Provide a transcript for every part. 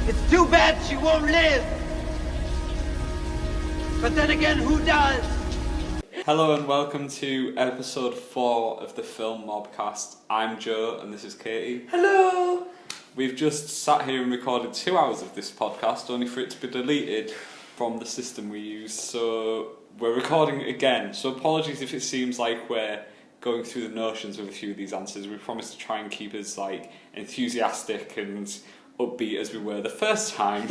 It's too bad she won't live. But then again, who does? Hello and welcome to episode 4 of the Film Mobcast. I'm Joe and this is Katie. Hello! We've just sat here and recorded 2 hours of this podcast, only for it to be deleted from the system we use. So we're recording it again. So apologies if it seems like we're going through the notions with a few of these answers. We promise to try and keep as enthusiastic and upbeat as we were the first time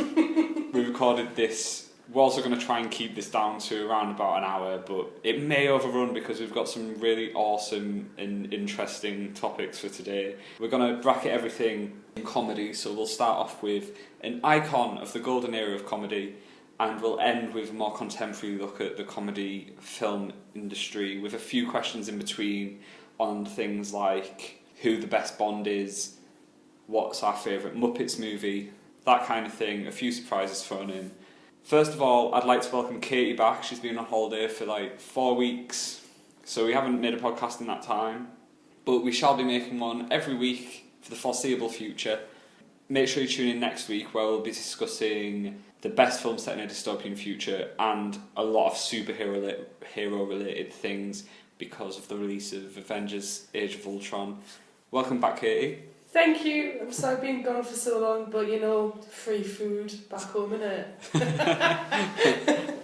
we recorded this. We're also going to try and keep this down to around about an hour, but it may overrun because we've got some really awesome and interesting topics for today. We're going to bracket everything in comedy, so we'll start off with an icon of the golden era of comedy, and we'll end with a more contemporary look at the comedy film industry, with a few questions in between on things like who the best Bond is, what's our favourite Muppets movie, that kind of thing, a few surprises thrown in. First of all, I'd like to welcome Katie back. She's been on holiday for 4 weeks, so we haven't made a podcast in that time, but we shall be making one every week for the foreseeable future. Make sure you tune in next week where we'll be discussing the best films set in a dystopian future and a lot of superhero-related things because of the release of Avengers Age of Ultron. Welcome back, Katie. Thank you. I'm sorry I've been gone for so long, but free food back home, innit?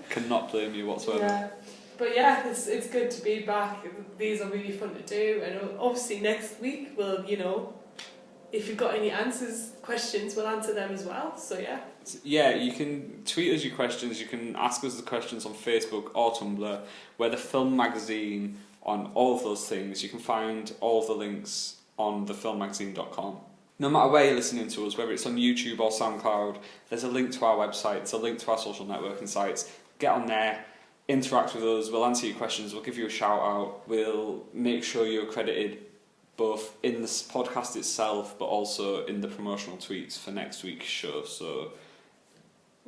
Cannot blame you whatsoever. Yeah. But yeah, it's good to be back. These are really fun to do, and obviously next week we'll, if you've got any questions, we'll answer them as well. So yeah. Yeah, you can tweet us your questions, you can ask us the questions on Facebook or Tumblr. We're the Film Magazine on all of those things. You can find all of the links on thefilmmagazine.com. No matter where you're listening to us, whether it's on YouTube or SoundCloud, there's a link to our website, there's a link to our social networking sites. Get on there, interact with us, we'll answer your questions, we'll give you a shout out, we'll make sure you're credited both in this podcast itself but also in the promotional tweets for next week's show. So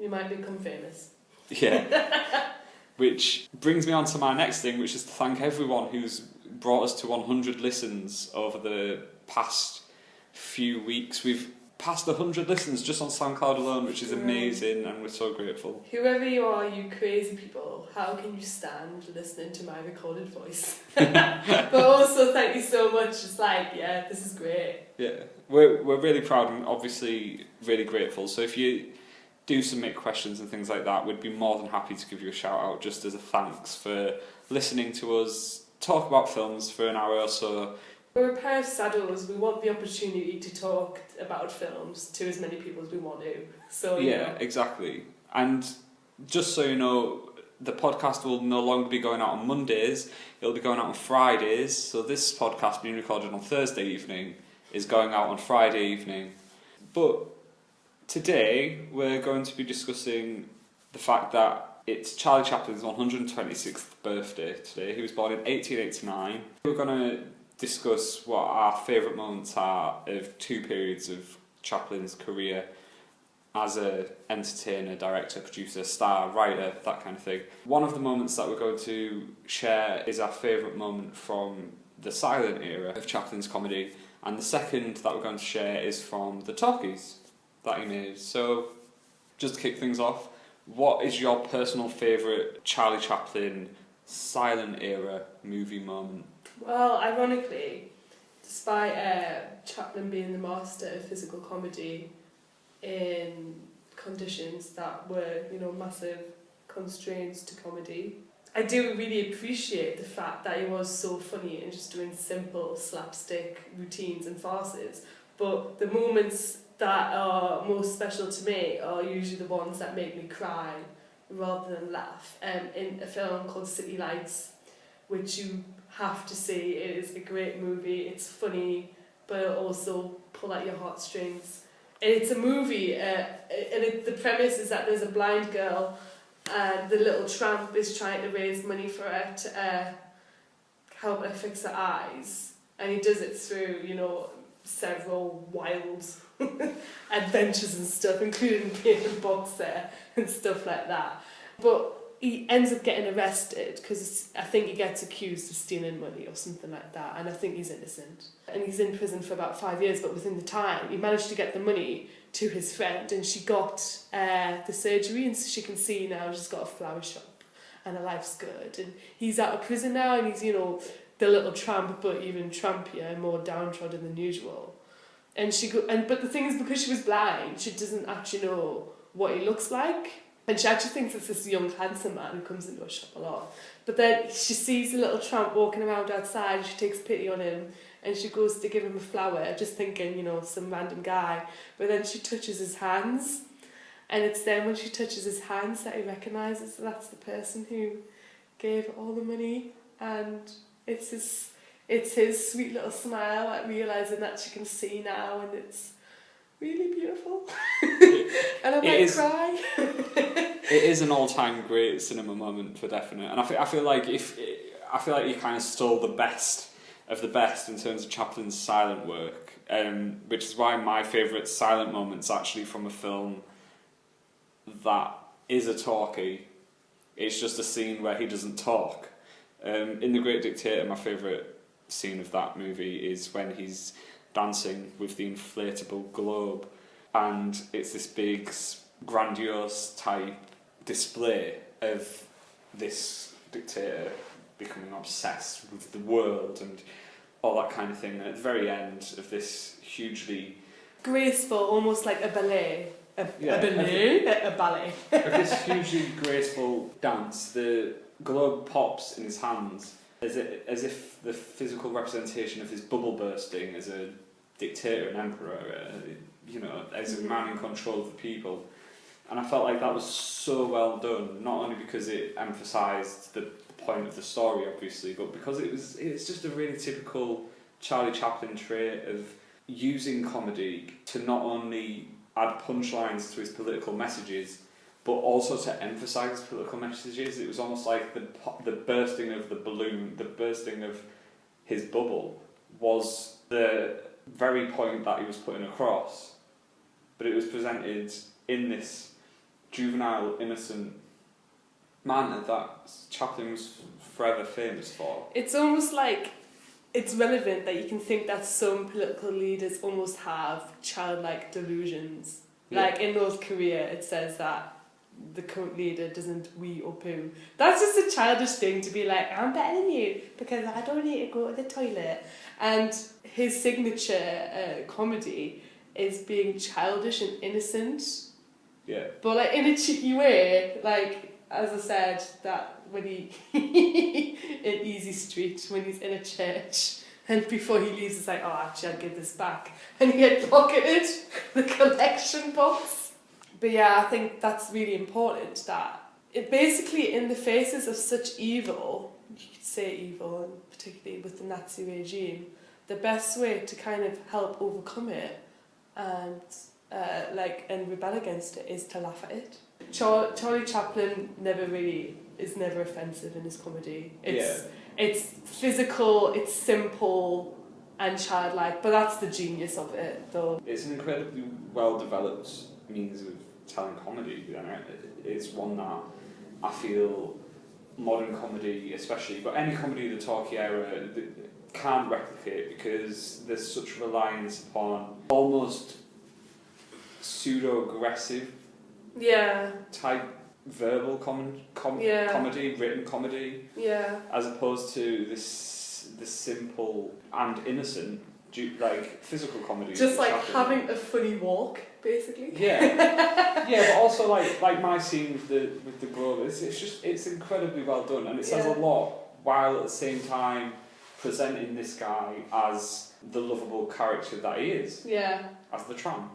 you might become famous. Yeah. Which brings me on to my next thing, which is to thank everyone who's brought us to 100 listens over the past few weeks. We've passed 100 listens just on SoundCloud alone, which is amazing, and we're so grateful. Whoever you are, you crazy people, how can you stand listening to my recorded voice? But also, thank you so much. It's this is great. Yeah, we're really proud and obviously really grateful. So if you do submit questions and things like that, we'd be more than happy to give you a shout out just as a thanks for listening to us talk about films for an hour or so. We're a pair of saddles. We want the opportunity to talk about films to as many people as we want to. So yeah, exactly. And just so you know, the podcast will no longer be going out on Mondays. It'll be going out on Fridays. So this podcast being recorded on Thursday evening is going out on Friday evening. But today we're going to be discussing the fact that it's Charlie Chaplin's 126th birthday today. He was born in 1889. We're going to discuss what our favourite moments are of 2 periods of Chaplin's career as an entertainer, director, producer, star, writer, that kind of thing. One of the moments that we're going to share is our favourite moment from the silent era of Chaplin's comedy, and the second that we're going to share is from the talkies that he made. So, just to kick things off, what is your personal favourite Charlie Chaplin silent era movie moment? Well, ironically, despite Chaplin being the master of physical comedy in conditions that were, massive constraints to comedy, I do really appreciate the fact that he was so funny and just doing simple slapstick routines and farces. But the moments that are most special to me are usually the ones that make me cry rather than laugh. In a film called City Lights, which you have to see, it is a great movie. It's funny, but it'll also pull at your heartstrings. And it's a movie, the premise is that there's a blind girl, and the little tramp is trying to raise money for her to help her fix her eyes, and he does it through, several wild adventures and stuff, including being a boxer and stuff like that. But he ends up getting arrested because I think he gets accused of stealing money or something like that, and I think he's innocent. And he's in prison for about 5 years, but within the time, he managed to get the money to his friend, and she got the surgery, and so she can see now she's got a flower shop, and her life's good. And he's out of prison now, and he's, you know, the little tramp, but even trampier, more downtrodden than usual. And but the thing is, because she was blind, she doesn't actually know what he looks like. And she actually thinks it's this young, handsome man who comes into her shop a lot. But then she sees the little tramp walking around outside, and she takes pity on him, and she goes to give him a flower, just thinking, you know, some random guy. But then she touches his hands, and it's then when she touches his hands that he recognises that's the person who gave her all the money. And it's his sweet little smile at realising that she can see now, and it's really beautiful. And I might cry. It is an all-time great cinema moment for definite, and I feel like he kind of stole the best of the best in terms of Chaplin's silent work, which is why my favourite silent moment's actually from a film that is a talkie. It's just a scene where he doesn't talk. In The Great Dictator, my favourite scene of that movie is when he's dancing with the inflatable globe, and it's this big grandiose type display of this dictator becoming obsessed with the world and all that kind of thing, and at the very end of this hugely graceful, almost like a ballet. A ballet. Of this hugely graceful dance, the globe pops in his hands as if the physical representation of his bubble bursting as a dictator, an emperor, as a man in control of the people. And I felt like that was so well done, not only because it emphasised the point of the story, obviously, but because it's just a really typical Charlie Chaplin trait of using comedy to not only add punchlines to his political messages, but also to emphasise his political messages. It was almost like the bursting of the balloon, the bursting of his bubble was the very point that he was putting across, but it was presented in this juvenile, innocent manner that Chaplin was forever famous for. It's almost like it's relevant that you can think that some political leaders almost have childlike delusions. Yeah. Like in North Korea, it says that the current leader doesn't wee or poo. That's just a childish thing to be like, I'm better than you because I don't need to go to the toilet. And his signature comedy is being childish and innocent. Yeah. But like in a cheeky way, like as I said, that when he in Easy Street, when he's in a church, and before he leaves, it's like, oh, actually, I'll give this back, and he had pocketed the collection box. But yeah, I think that's really important. That it basically, in the faces of such evil, you could say evil, and particularly with the Nazi regime, the best way to kind of help overcome it and rebel against it is to laugh at it. Charlie Chaplin is never offensive in his comedy. It's physical, it's simple and childlike, but that's the genius of it, though. It's an incredibly well developed means of telling comedy, and it's one that I feel modern comedy, especially, but any comedy of the talkie era, can't replicate, because there's such reliance upon almost pseudo-aggressive type verbal comedy, written comedy, as opposed to this simple and innocent physical comedy. Just like having a funny walk, basically. Yeah, but also like my scene with the globe, it's incredibly well done, and it says a lot, while at the same time presenting this guy as the lovable character that he is. Yeah. As the tramp.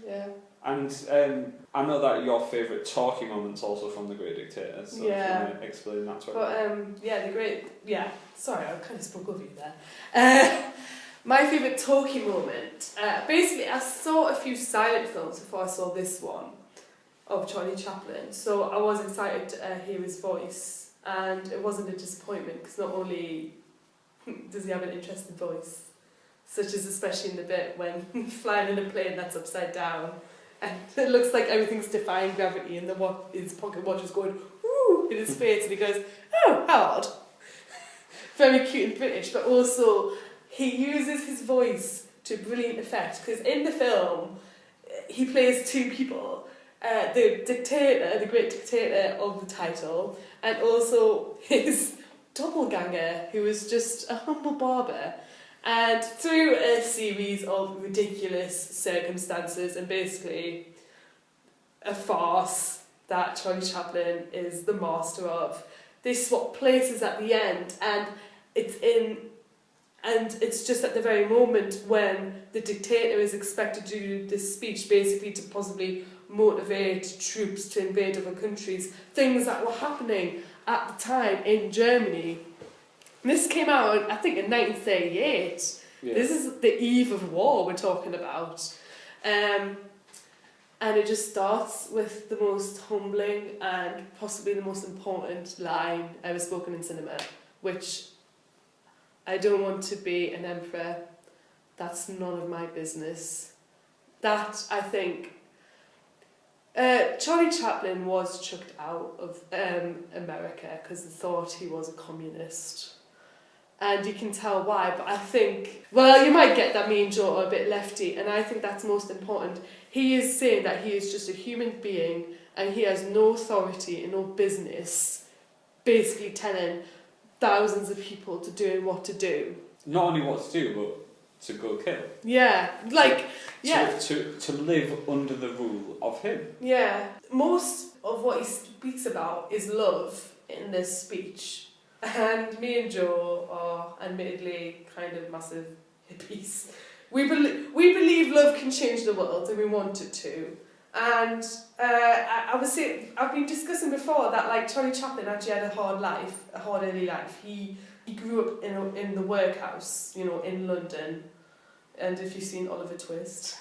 Yeah. And I know that your favourite talkie moment's also from The Great Dictator, so if you want to explain that to everyone. But sorry, I kind of spoke over you there. My favourite talkie moment, basically I saw a few silent films before I saw this one of Charlie Chaplin, so I was excited to hear his voice, and it wasn't a disappointment, because not only does he have an interesting voice, such as especially in the bit when flying in a plane that's upside down, and it looks like everything's defying gravity, and his pocket watch is going woo in his face and he goes, "Oh, how odd." Very cute and British, but also he uses his voice to brilliant effect, because in the film he plays two people, the dictator, the great dictator of the title, and also his doppelganger, who is just a humble barber. And through a series of ridiculous circumstances and basically a farce that Charlie Chaplin is the master of, they swap places at the end, and it's just at the very moment when the dictator is expected to do this speech, basically to possibly motivate troops to invade other countries, things that were happening at the time in Germany. And this came out, I think, in 1938. Yeah. This is the eve of war we're talking about. And it just starts with the most humbling and possibly the most important line ever spoken in cinema, which, "I don't want to be an emperor. That's none of my business." That, I think, Charlie Chaplin was chucked out of America because they thought he was a communist. And you can tell why, but I think, well, you might get that me and Joe are a bit lefty, and I think that's most important. He is saying that he is just a human being and he has no authority and no business basically telling thousands of people to do what to do. Not only what to do, but to go kill. Yeah, like, yeah. To live under the rule of him. Yeah. Most of what he speaks about is love in this speech. And me and Joe are admittedly kind of massive hippies. We believe love can change the world, and we want it to. And I was saying, I've been discussing before that like Charlie Chaplin actually had a hard life, a hard early life. He grew up in the workhouse, you know, in London. And if you've seen Oliver Twist,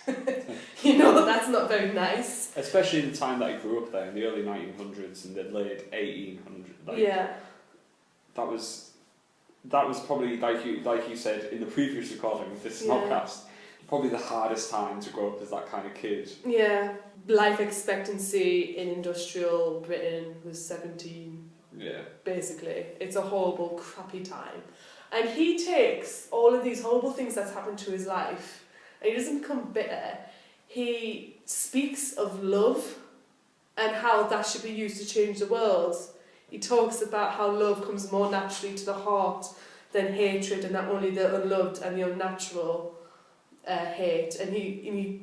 you know that's not very nice. Especially in the time that he grew up there, in the early 1900s and the late 1800s. Like, yeah. That was probably, like you said in the previous recording of this podcast, probably the hardest time to grow up as that kind of kid. Yeah. Life expectancy in industrial Britain was 17. Yeah. Basically. It's a horrible, crappy time. And he takes all of these horrible things that's happened to his life, and he doesn't become bitter. He speaks of love and how that should be used to change the world. He talks about how love comes more naturally to the heart than hatred, and that only the unloved and the unnatural hate. And he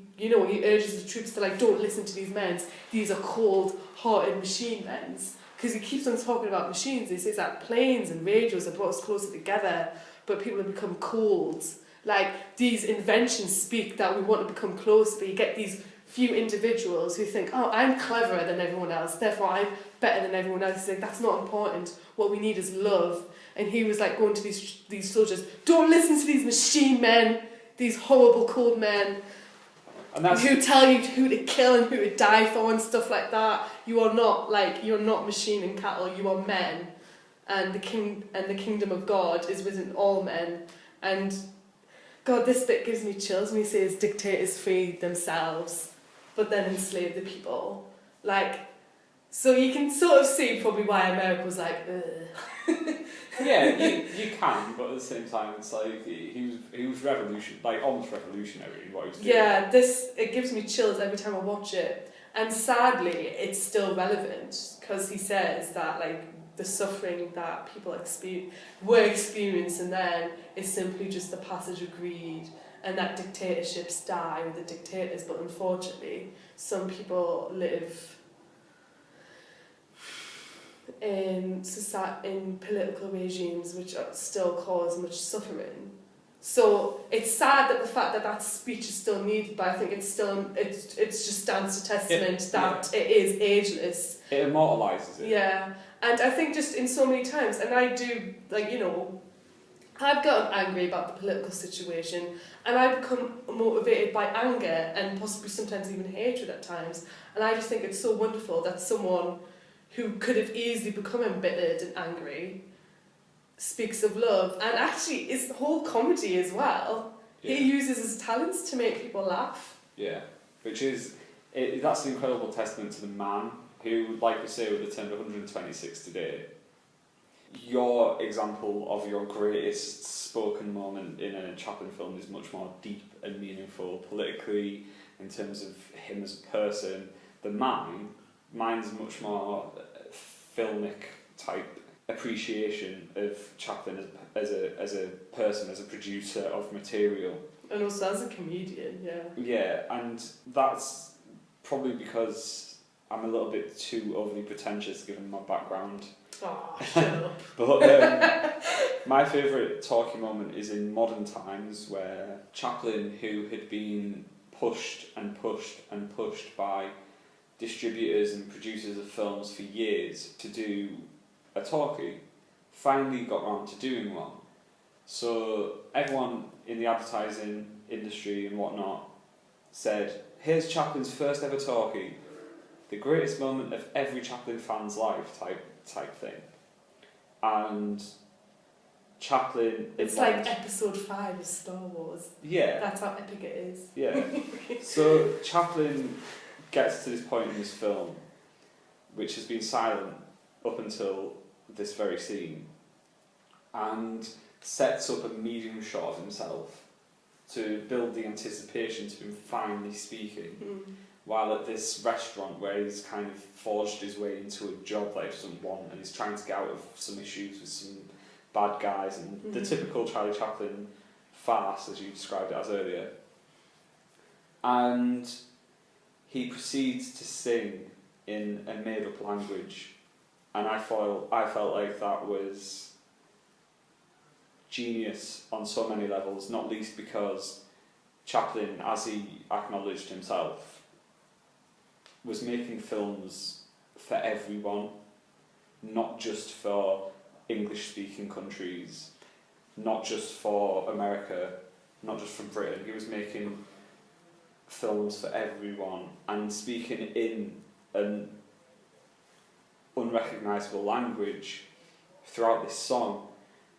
urges the troops to don't listen to these men. These are cold-hearted machine men. Because he keeps on talking about machines. He says that planes and radios have brought us closer together, but people have become cold. Like, these inventions speak that we want to become close, but you get these few individuals who think, oh, I'm cleverer than everyone else, therefore I'm better than everyone else. He's like, that's not important. What we need is love. And he was like going to these soldiers, don't listen to these machine men, these horrible cold men, who tell you who to kill and who to die for and stuff like that. You're not machine and cattle, you are men. And the kingdom of God is within all men. And God, this bit gives me chills when he says dictators free themselves, but then enslave the people. So you can sort of see probably why America was like, ugh. Yeah, you can, but at the same time, it's like he was almost revolutionary in what he was doing. Yeah, it gives me chills every time I watch it, and sadly, it's still relevant because he says that the suffering that people were experiencing then is simply just the passage of greed, and that dictatorships die with the dictators. But unfortunately, some people live in political regimes which still cause much suffering. So it's sad that the fact that speech is still needed, but I think it just stands to testament that it is ageless. It immortalises it. Yeah, and I think just in so many times, and I do, I've gotten angry about the political situation, and I become motivated by anger and possibly sometimes even hatred at times, and I just think it's so wonderful that someone who could have easily become embittered and angry speaks of love, and actually it's the whole comedy as well. Yeah. He uses his talents to make people laugh. Yeah, which is that's an incredible testament to the man who, like we say, would have turned 126 today. Your example of your greatest spoken moment in a Chaplin film is much more deep and meaningful politically in terms of him as a person than mine's much more filmic type appreciation of Chaplin as a person, as a producer of material. And also as a comedian, yeah. Yeah, and that's probably because I'm a little bit too overly pretentious given my background. Oh, shut up. But my favourite talking moment is in modern times where Chaplin, who had been pushed and pushed and pushed by distributors and producers of films for years to do a talkie, finally got around to doing one. So everyone in the advertising industry and whatnot said, here's Chaplin's first ever talkie, the greatest moment of every Chaplin fan's life type thing. And Chaplin... It's like episode 5 of Star Wars. Yeah. That's how epic it is. Yeah. So Chaplin gets to this point in this film, which has been silent up until this very scene, and sets up a medium shot of himself to build the anticipation to him finally speaking, while at this restaurant where he's kind of forged his way into a job that he doesn't want, and he's trying to get out of some issues with some bad guys, and the typical Charlie Chaplin farce, as you described it as earlier. And he proceeds to sing in a made-up language, and I felt like that was genius on so many levels, not least because Chaplin, as he acknowledged himself, was making films for everyone, not just for English-speaking countries, not just for America, not just for Britain. He was making films for everyone, and speaking in an unrecognisable language throughout this song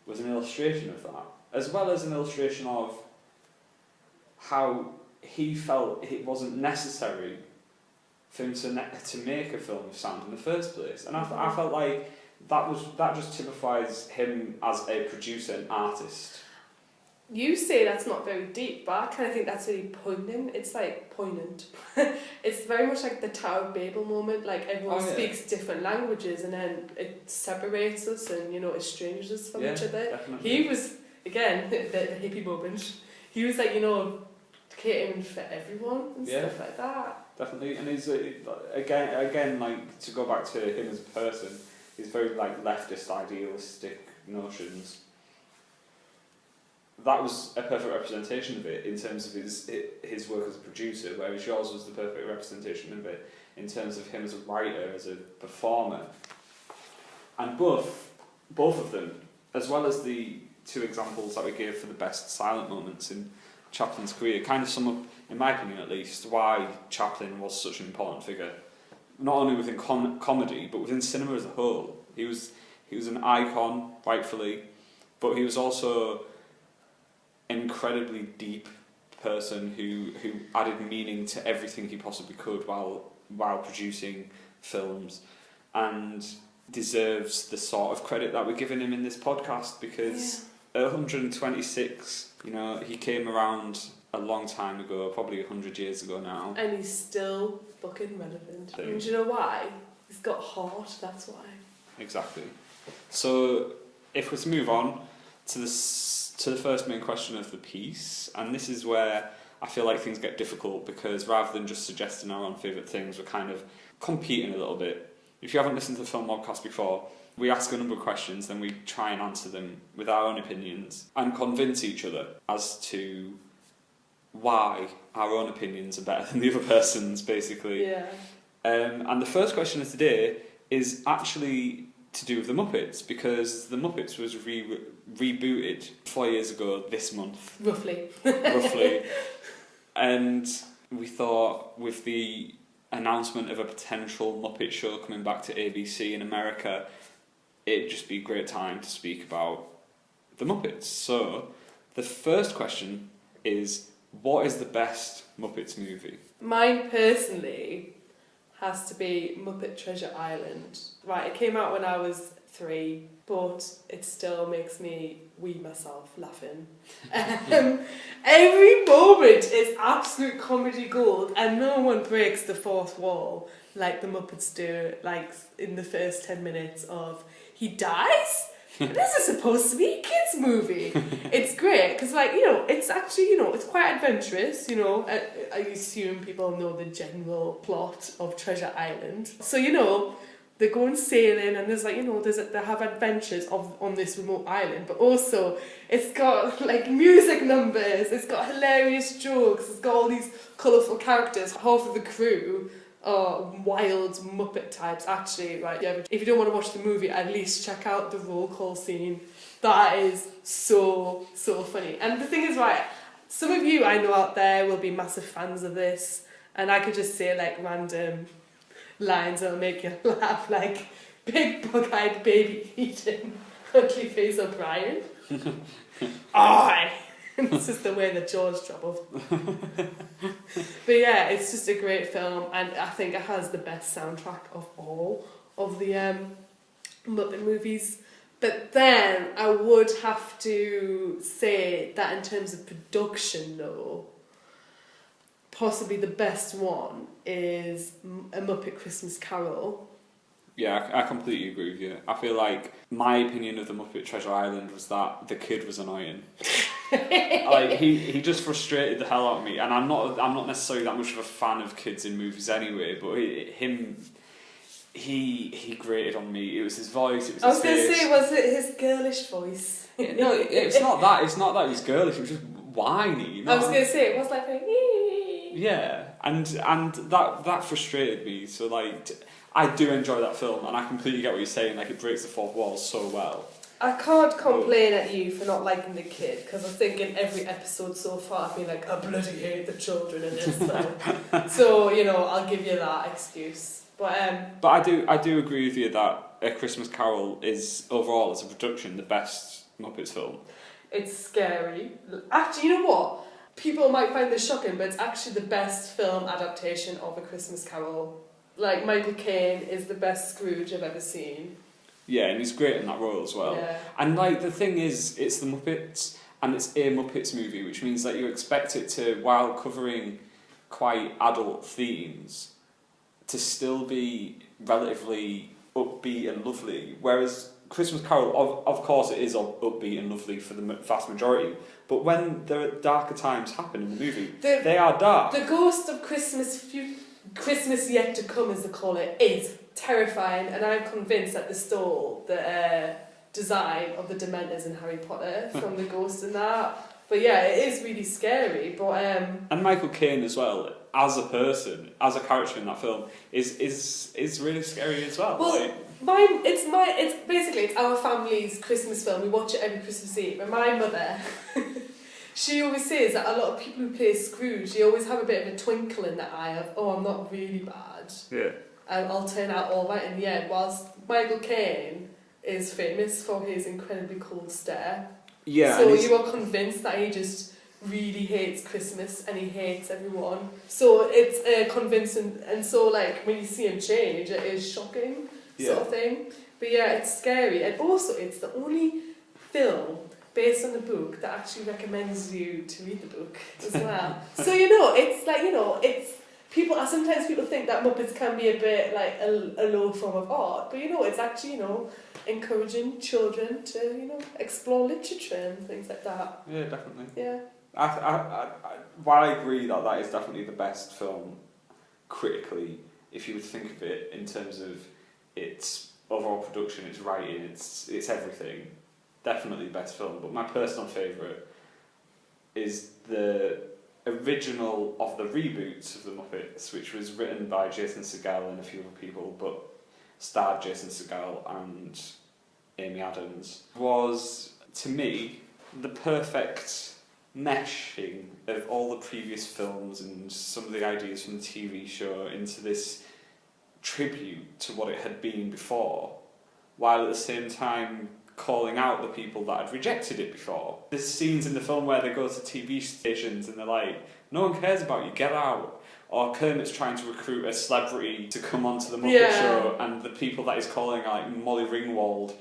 was an illustration of that, as well as an illustration of how he felt it wasn't necessary for him to make a film of sound in the first place. And I felt like that just typifies him as a producer and artist. You say that's not very deep, but I kind of think that's really poignant. It's like poignant. It's very much like the Tower of Babel moment. Like everyone speaks different languages, and then it separates us and estranges us from each other. Definitely. He was again the hippie moment. He was like catering for everyone and stuff like that. Definitely, and he's again like, to go back to him as a person, he's very like leftist idealistic notions. That was a perfect representation of it in terms of his work as a producer, whereas yours was the perfect representation of it in terms of him as a writer, as a performer. And both of them, as well as the two examples that we gave for the best silent moments in Chaplin's career, kind of sum up, in my opinion at least, why Chaplin was such an important figure, not only within comedy but within cinema as a whole. He was an icon, rightfully, but he was also an incredibly deep person who added meaning to everything he possibly could while producing films, and deserves the sort of credit that we're giving him in this podcast, because at 126, he came around a long time ago, probably 100 years ago now. And he's still fucking relevant. And do you know why? He's got heart, that's why. Exactly. So, if we're to move on to the first main question of the piece, and this is where I feel like things get difficult, because rather than just suggesting our own favourite things, we're kind of competing a little bit. If you haven't listened to the Film Podcast before, we ask a number of questions, then we try and answer them with our own opinions and convince each other as to why our own opinions are better than the other person's, basically. Yeah. And the first question of today is actually to do with the Muppets, because the Muppets was rebooted 4 years ago this month. Roughly. And we thought, with the announcement of a potential Muppet show coming back to ABC in America, it'd just be a great time to speak about the Muppets. So, the first question is, what is the best Muppets movie? Mine personally has to be Muppet Treasure Island. Right, it came out when I was 3, but it still makes me wee myself laughing. Every moment is absolute comedy gold, and no one breaks the fourth wall like the Muppets do, like in the first 10 minutes of he dies? This is supposed to be a kids' movie. It's great because, like, you know, it's actually, you know, it's quite adventurous. You know, I assume people know the general plot of Treasure Island. So, you know, they're going sailing and there's, like, you know, they have adventures on this remote island, but also it's got, like, music numbers, it's got hilarious jokes, it's got all these colourful characters. Half of the crew are wild Muppet types, actually, right? Yeah, but if you don't want to watch the movie, at least check out the roll call scene. That is so funny. And the thing is, right, some of you I know out there will be massive fans of this, and I could just say, like, random lines that'll make you laugh, like big bug-eyed baby eating ugly face O'Brien. Aye! It's just the way the jaws troubled. But yeah, it's just a great film, and I think it has the best soundtrack of all of the Muppet movies. But then I would have to say that in terms of production, though, possibly the best one is A Muppet Christmas Carol. Yeah, I completely agree with you. I feel like my opinion of the Muppet Treasure Island was that the kid was annoying. Like he just frustrated the hell out of me, and I'm not necessarily that much of a fan of kids in movies anyway. But he grated on me. It was his voice. It was. I was going to say, was it his girlish voice? No, it's not that. It's not that he was girlish. It was just whiny. You know? I was going to say it was like a. Yeah, and that frustrated me. So like, I do enjoy that film, and I completely get what you're saying. Like, it breaks the fourth wall so well. I can't complain at you for not liking the kid, because I think in every episode so far I've been like, I bloody hate the children in this film. So, you know, I'll give you that excuse. But I do agree with you that A Christmas Carol is overall as a production the best Muppets film. It's scary. Actually, you know what? People might find this shocking, but it's actually the best film adaptation of A Christmas Carol. Like, Michael Caine is the best Scrooge I've ever seen. Yeah, and he's great in that role as well. Yeah. And like, the thing is, it's the Muppets, and it's a Muppets movie, which means that you expect it to, while covering quite adult themes, to still be relatively upbeat and lovely. Whereas Christmas Carol, of course, it is upbeat and lovely for the vast majority. But when there are darker times happen in the movie, they are dark. The ghost of Christmas yet to come, as they call it, is terrifying, and I'm convinced that they stole the design of the Dementors in Harry Potter from the ghost and that. But yeah, it is really scary. But and Michael Caine as well, as a person, as a character in that film, is really scary as well. Well, like, it's our family's Christmas film. We watch it every Christmas Eve. And my mother, she always says that a lot of people who play Scrooge, they always have a bit of a twinkle in their eye of, oh, I'm not really bad. Yeah. And I'll turn out all right in the end. Whilst Michael Caine is famous for his incredibly cold stare. Yeah. So you are convinced that he just really hates Christmas and he hates everyone. So it's convincing, and so like when you see him change, it is shocking, sort of thing. But yeah, it's scary, and also it's the only film based on the book that actually recommends you to read the book as well. So you know, it's like, you know, it's. Sometimes people think that Muppets can be a bit like a low form of art, but you know, it's actually, you know, encouraging children to, you know, explore literature and things like that. Yeah, definitely. Yeah. While I agree that is definitely the best film critically, if you would think of it in terms of its overall production, its writing, its everything, definitely the best film. But my personal favourite is the original of the reboots of the Muppets, which was written by Jason Segel and a few other people, but starred Jason Segel and Amy Adams, was, to me, the perfect meshing of all the previous films and some of the ideas from the TV show into this tribute to what it had been before, while at the same time calling out the people that had rejected it before. There's scenes in the film where they go to TV stations and they're like, No one cares about you, get out. Or Kermit's trying to recruit a celebrity to come onto the Muppet Show, and the people that he's calling are like Molly Ringwald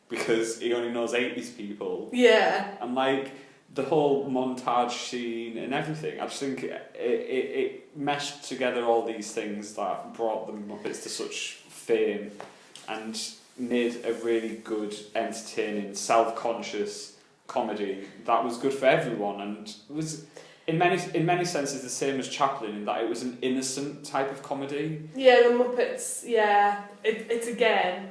because he only knows 80s people. Yeah. And like the whole montage scene and everything, I just think it meshed together all these things that brought the Muppets to such fame and made a really good, entertaining, self-conscious comedy that was good for everyone, and was in many senses the same as Chaplin in that it was an innocent type of comedy. Yeah, the Muppets. Yeah, it's again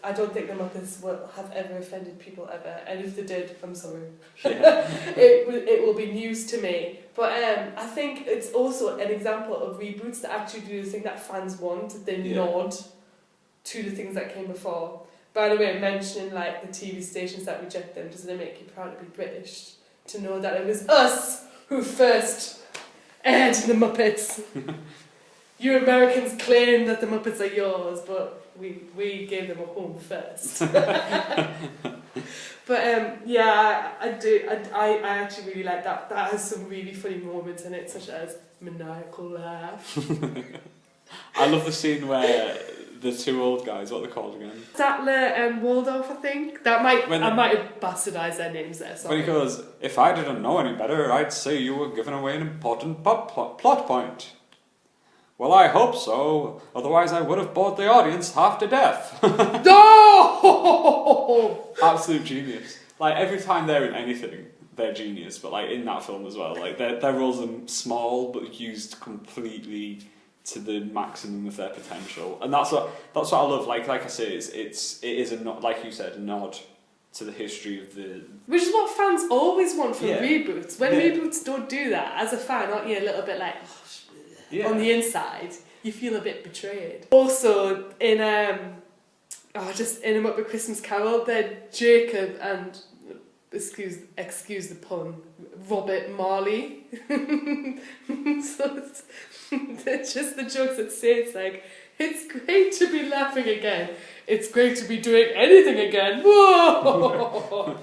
I don't think the Muppets will have ever offended people ever, and if they did, I'm sorry. Yeah. it will be news to me. But I think it's also an example of reboots that actually do the thing that fans want. They nod to the things that came before. By the way, mentioning like the TV stations that reject them, doesn't it make you proud to be British? To know that it was us who first aired the Muppets. You Americans claim that the Muppets are yours, but we gave them a home first. But yeah, I do. I actually really like that. That has some really funny moments in it, such as maniacal laugh. I love the scene where the two old guys, what are they called again? Statler and Waldorf, I think. I might have bastardised their names there. Sorry. When he goes, if I didn't know any better, I'd say you were giving away an important plot point. Well, I hope so. Otherwise, I would have bored the audience half to death. No! Absolute genius. Like every time they're in anything, they're genius. But like in that film as well, like their roles are small but used completely to the maximum of their potential, and that's what I love. Like I say, it is a nod, like you said, a nod to the history of the. Which is what fans always want from reboots. When reboots don't do that, as a fan, aren't you a little bit like, on the inside, you feel a bit betrayed. Also, in just in A Muppet Christmas Carol, they're Jacob and excuse the pun, Robert Marley. So they're just the jokes that say it's like, it's great to be laughing again. It's great to be doing anything again. Whoa!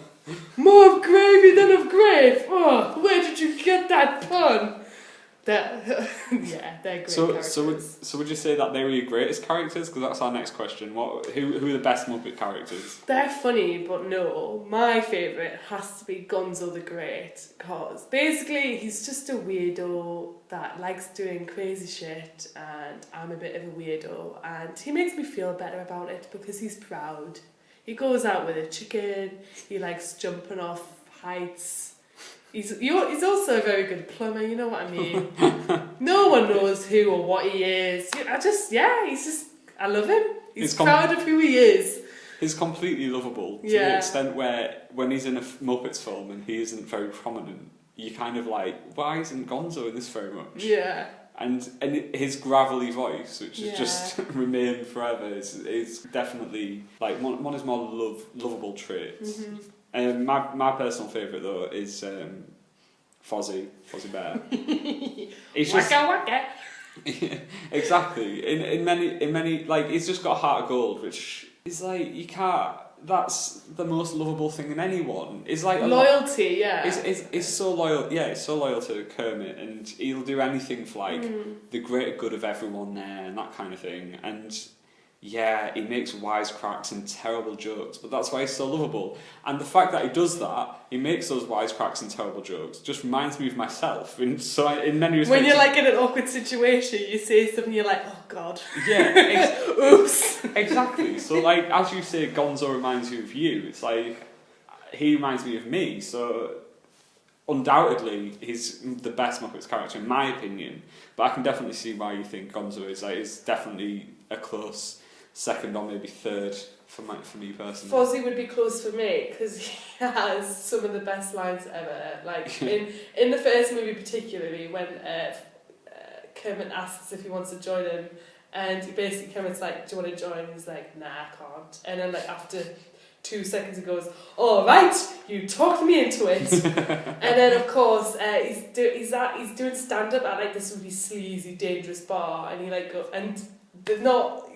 More of gravy than of grave. Oh, where did you get that pun? They're great characters. So would you say that they were your greatest characters? Because that's our next question. Who are the best Muppet characters? They're funny, but no. My favourite has to be Gonzo the Great, because basically he's just a weirdo that likes doing crazy shit, and I'm a bit of a weirdo, and he makes me feel better about it because he's proud. He goes out with a chicken, he likes jumping off heights. He's also a very good plumber, you know what I mean? No one knows who or what he is. I love him. He's proud of who he is. He's completely lovable to the extent where when he's in a Muppets film and he isn't very prominent, you kind of like, why isn't Gonzo in this very much? Yeah. And his gravelly voice, which has just remained forever, is definitely like one of his more lovable traits. Mm-hmm. My personal favourite though is Fozzie Bear. He's just, waka. Exactly. In many like he's just got a heart of gold, which is like you can't. That's the most lovable thing in anyone. It's like loyalty. It's so loyal. Yeah, it's so loyal to Kermit, and he'll do anything for like the greater good of everyone there and that kind of thing. And yeah, he makes wisecracks and terrible jokes, but that's why he's so lovable. And the fact that he does that, he makes those wisecracks and terrible jokes, just reminds me of myself. In many respects. When you're like in an awkward situation, you say something, you're like, oh god. Yeah. Oops. Exactly. So like, as you say, Gonzo reminds you of you. It's like, he reminds me of me. So undoubtedly, he's the best Muppets character in my opinion. But I can definitely see why you think Gonzo is definitely a close second or maybe third for me personally. Fozzie would be close for me because he has some of the best lines ever. Like in the first movie particularly, when Kermit asks if he wants to join him, and basically Kermit's like, do you want to join? And he's like, nah, I can't. And then like after 2 seconds he goes, all right, you talked me into it. And then of course he's doing stand up at like this really sleazy, dangerous bar, and he like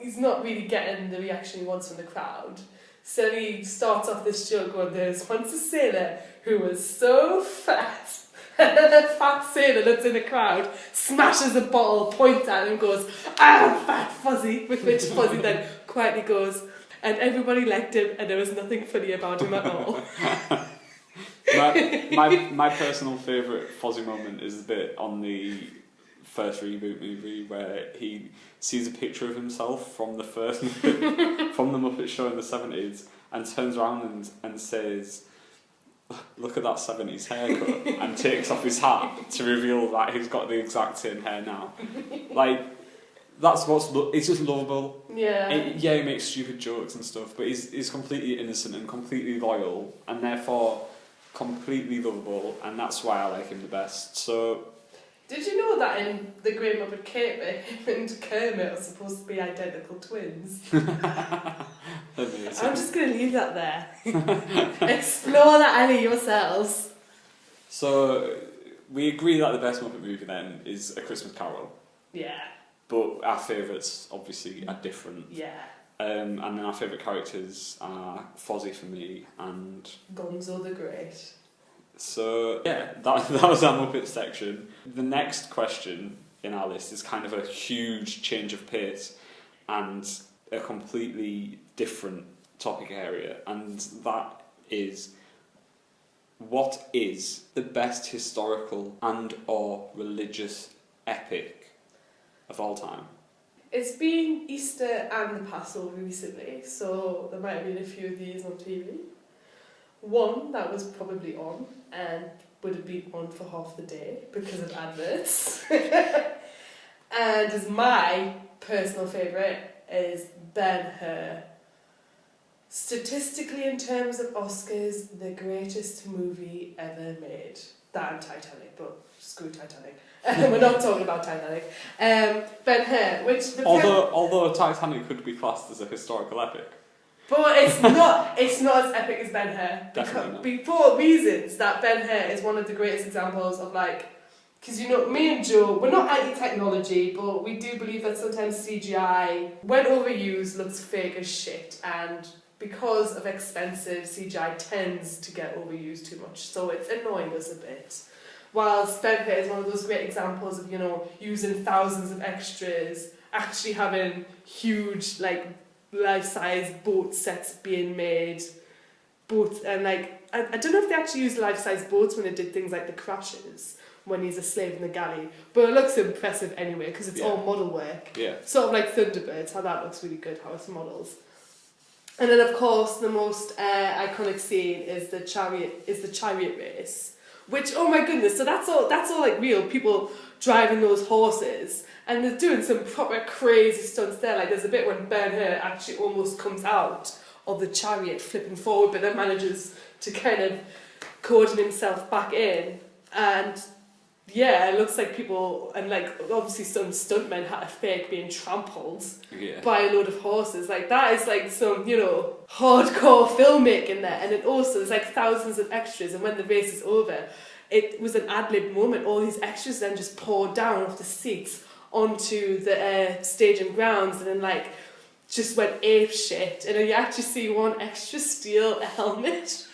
he's not really getting the reaction he wants from the crowd. So he starts off this joke going, there's once a sailor who was so fat And then a fat sailor that's in the crowd smashes a bottle, points at him and goes, "Ah, fat Fuzzy," with which Fuzzy then quietly goes, "And everybody liked him and there was nothing funny about him at all." my personal favourite Fozzie moment is the bit on the first reboot movie where he sees a picture of himself from the first from the Muppet Show in the 70s and turns around and says, "Look at that 70s haircut," and takes off his hat to reveal that he's got the exact same hair now. Like, that's it's just lovable. Yeah. He makes stupid jokes and stuff, but he's completely innocent and completely loyal, and therefore completely lovable, and that's why I like him the best. So, did you know that in The Great Muppet Caper, him and Kermit are supposed to be identical twins? I'm just going to leave that there. Explore that alley yourselves. So, we agree that the best Muppet movie then is A Christmas Carol. Yeah. But our favourites obviously are different. Yeah. And then our favourite characters are Fozzie for me and Gonzo the Great. So yeah, that was our Muppet section. The next question in our list is kind of a huge change of pace and a completely different topic area, and that is, what is the best historical and or religious epic of all time? It's been Easter and the Passover recently, so there might have been a few of these on TV. One that was probably on and would have been on for half the day because of adverts. And as my personal favourite is Ben-Hur. Statistically, in terms of Oscars, the greatest movie ever made. That and Titanic, but screw Titanic. We're not talking about Titanic. Ben-Hur, which... Although Titanic could be classed as a historical epic. But it's not as epic as Ben-Hur. Definitely not. For reasons that Ben-Hur is one of the greatest examples of, like... Because, you know, me and Joe, we're not anti-technology, but we do believe that sometimes CGI, when overused, looks fake as shit. And because of expensive, CGI tends to get overused too much. So it's annoying us a bit. Whilst Ben-Hur is one of those great examples of, you know, using thousands of extras, actually having huge, like, life-size boat sets being made. Boats, and, like, I don't know if they actually used life-size boats when they did things like the crashes, when he's a slave in the galley. But it looks impressive anyway, because it's all model work. Yeah. Sort of like Thunderbirds, how that looks really good, how it's models. And then, of course, the most iconic scene is the chariot race. Which, oh my goodness, so that's all like real people driving those horses, and they're doing some proper crazy stunts there. Like there's a bit when Ben-Hur actually almost comes out of the chariot flipping forward, but then manages to kind of coordinate himself back in, and yeah, it looks like people, and like obviously some stuntmen had to fake being trampled by a load of horses. Like that is like some, you know, hardcore filmmaking there. And then also there's like thousands of extras, and when the race is over, it was an ad-lib moment. All these extras then just poured down off the seats onto the stage and grounds, and then like just went ape shit. And then you actually see one extra steal a helmet.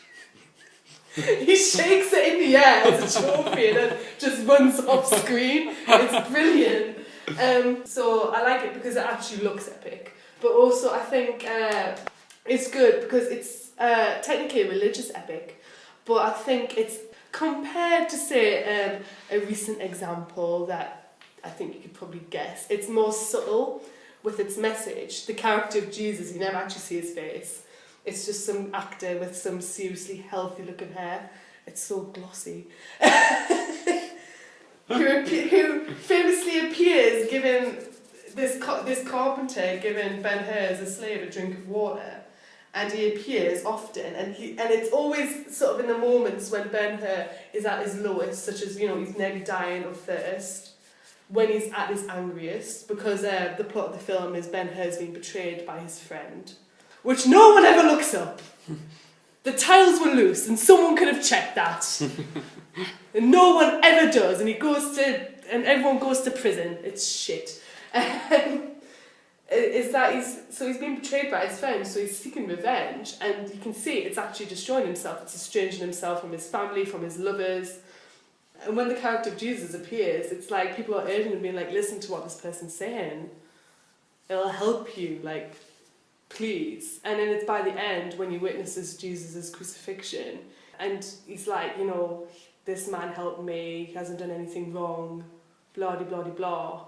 He shakes it in the air as a trophy and then just runs off screen. It's brilliant. So I like it because it actually looks epic. But also I think it's good because it's technically a religious epic. But I think it's compared to, say, a recent example that I think you could probably guess. It's more subtle with its message. The character of Jesus, you never actually see his face. It's just some actor with some seriously healthy looking hair. It's so glossy. who famously appears giving this carpenter giving Ben-Hur as a slave a drink of water, and he appears often, and it's always sort of in the moments when Ben-Hur is at his lowest, such as, you know, he's nearly dying of thirst, when he's at his angriest, because the plot of the film is Ben-Hur's being betrayed by his friend. Which no one ever looks up. The tiles were loose, and someone could have checked that. And no one ever does, and everyone goes to prison. It's shit. Is that he's been betrayed by his friend, so he's seeking revenge, and you can see it's actually destroying himself. It's estranging himself from his family, from his lovers, And when the character of Jesus appears, it's like people are urging him, being like, listen to what this person's saying. It'll help you, like, please. And then it's by the end when he witnesses Jesus' crucifixion. And he's like, you know, this man helped me, he hasn't done anything wrong, blah, de blah, de blah.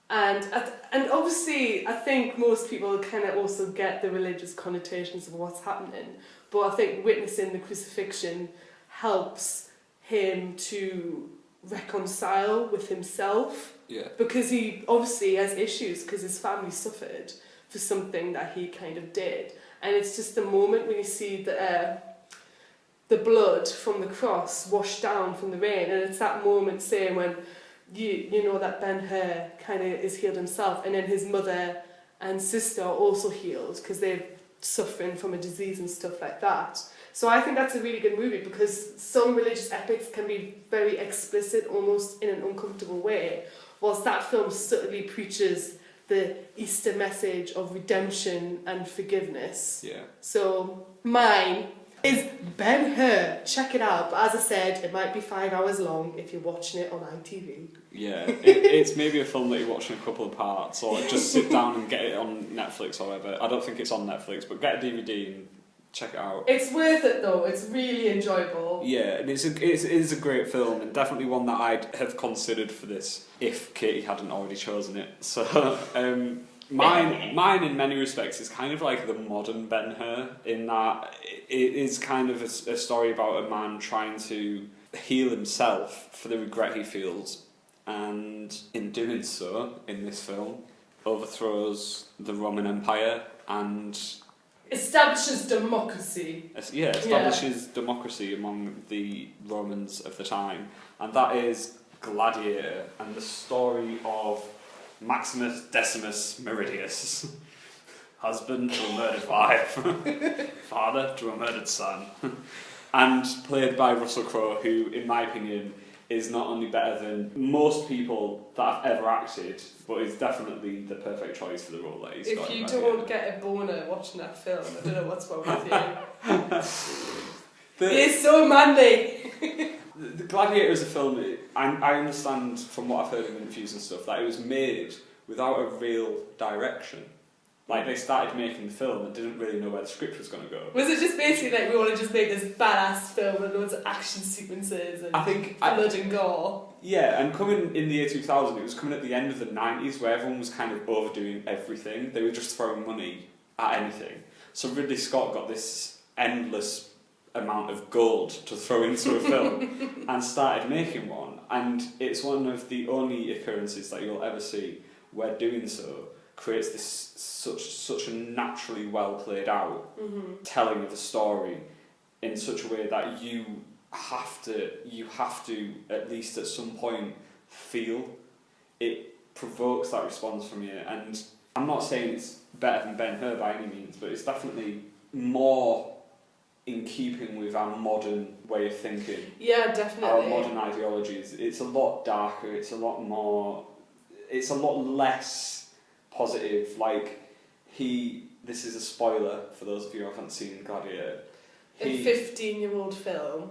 And obviously, I think most people kind of also get the religious connotations of what's happening. But I think witnessing the crucifixion helps him to reconcile with himself. Yeah. Because he obviously has issues because his family suffered for something that he kind of did. And it's just the moment when you see the blood from the cross wash down from the rain, and it's that moment saying when you know that Ben-Hur kind of is healed himself, and then his mother and sister are also healed because they're suffering from a disease and stuff like that. So I think that's a really good movie because some religious epics can be very explicit, almost in an uncomfortable way, whilst that film subtly preaches the Easter message of redemption and forgiveness. Yeah. So mine is Ben-Hur. Check it out. But as I said, it might be 5 hours long if you're watching it on ITV. Yeah, it's maybe a film that you watch in a couple of parts, or just sit down and get it on Netflix or whatever. I don't think it's on Netflix, but get a DVD and check it out. It's worth it though. It's really enjoyable. Yeah, and it is a great film, and definitely one that I'd have considered for this if Katie hadn't already chosen it. So mine in many respects is kind of like the modern Ben-Hur, in that it is kind of a story about a man trying to heal himself for the regret he feels, and in doing so, in this film, overthrows the Roman Empire and establishes democracy. Establishes democracy among the Romans of the time, and that is Gladiator, and the story of Maximus Decimus Meridius, husband to a murdered wife, father to a murdered son, and played by Russell Crowe, who, in my opinion, is not only better than most people that have ever acted, but is definitely the perfect choice for the role that he's got. If you don't get a boner watching that film, I don't know what's wrong with you. It's so manly. The Gladiator is a film, I understand from what I've heard in interviews and stuff, that it was made without a real direction. Like, they started making the film and didn't really know where the script was going to go. Was it just basically like, we want to just make this badass film with loads of action sequences and blood and gore? Yeah, and coming in the year 2000, it was coming at the end of the 90s where everyone was kind of overdoing everything. They were just throwing money at anything. So Ridley Scott got this endless amount of gold to throw into a film and started making one. And it's one of the only occurrences that you'll ever see where doing so creates this such a naturally well played out telling of the story in such a way that you have to at least at some point feel it provokes that response from you. And I'm not saying it's better than Ben-Hur by any means, but it's definitely more in keeping with our modern way of thinking. Yeah, definitely. Our modern ideologies. It's a lot darker, it's a lot less positive. Like, this is a spoiler for those of you who haven't seen Gladiator. A 15-year-old film.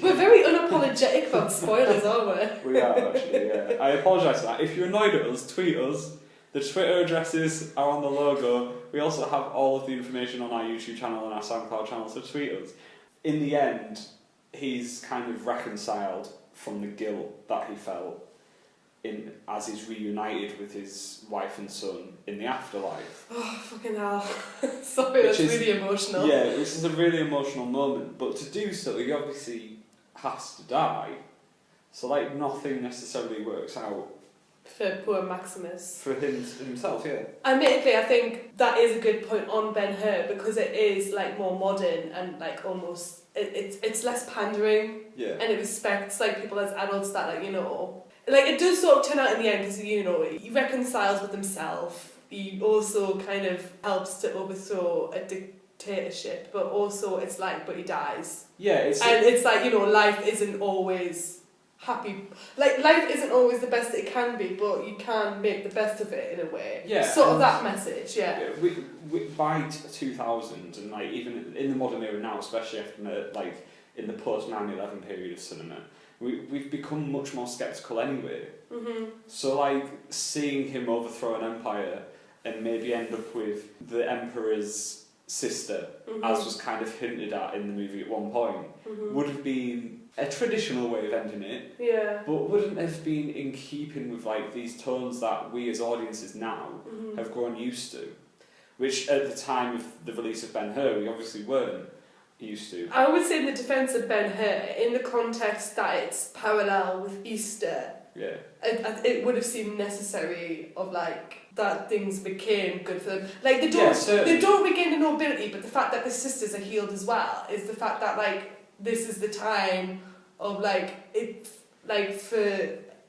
We're very unapologetic about spoilers, aren't we? We are, actually, yeah. I apologise for that. If you're annoyed at us, tweet us. The Twitter addresses are on the logo. We also have all of the information on our YouTube channel and our SoundCloud channel, so tweet us. In the end, he's kind of reconciled from the guilt that he felt as he's reunited with his wife and son in the afterlife. Oh, fucking hell. Sorry, that's really emotional. Yeah, this is a really emotional moment, but to do so, he obviously has to die. So, like, nothing necessarily works out for poor Maximus. For himself, yeah. Admittedly, I think that is a good point on Ben-Hur, because it is like more modern and like almost it's less pandering. Yeah. And it respects like people as adults that, like, you know, like it does sort of turn out in the end because, you know, he reconciles with himself. He also kind of helps to overthrow a dictatorship, but also it's like, but he dies. Yeah, it's like, you know, life isn't always happy. Like, life isn't always the best it can be, but you can make the best of it in a way. Yeah. Sort of that message, yeah. By 2000, and like even in the modern era now, especially after like in the post 9/11 period of cinema, we've become much more sceptical anyway. Mm-hmm. So like seeing him overthrow an empire and maybe end up with the emperor's sister, Mm-hmm. as was kind of hinted at in the movie at one point, would have been a traditional way of ending it, Yeah. but wouldn't have been in keeping with like these tones that we as audiences now have grown used to, which at the time of the release of Ben-Hur we obviously weren't used to. I would say in the defence of Ben-Hur, in the context that it's parallel with Easter, Yeah. it would have seemed necessary of like that things became good for them. Like they certainly. don't regain the nobility, but the fact that the sisters are healed as well is the fact that like this is the time of like it, like for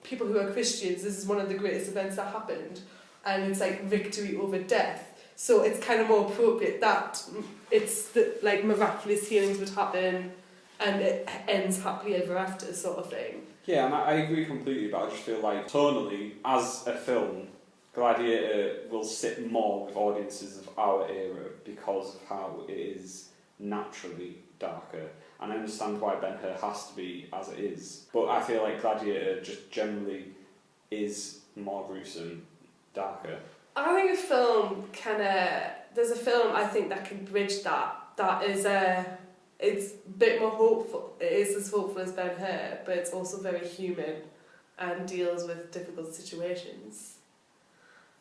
people who are Christians, this is one of the greatest events that happened, and it's like victory over death. So it's kind of more appropriate that it's the like miraculous healings would happen, and it ends happily ever after sort of thing. Yeah, and I agree completely, but I just feel like tonally, as a film, Gladiator will sit more with audiences of our era because of how it is naturally darker. And I understand why Ben-Hur has to be as it is, but I feel like Gladiator just generally is more gruesome, darker. I think a film there's a film I think that can bridge that is it's a bit more hopeful. It is as hopeful as Ben-Hur, but it's also very human and deals with difficult situations.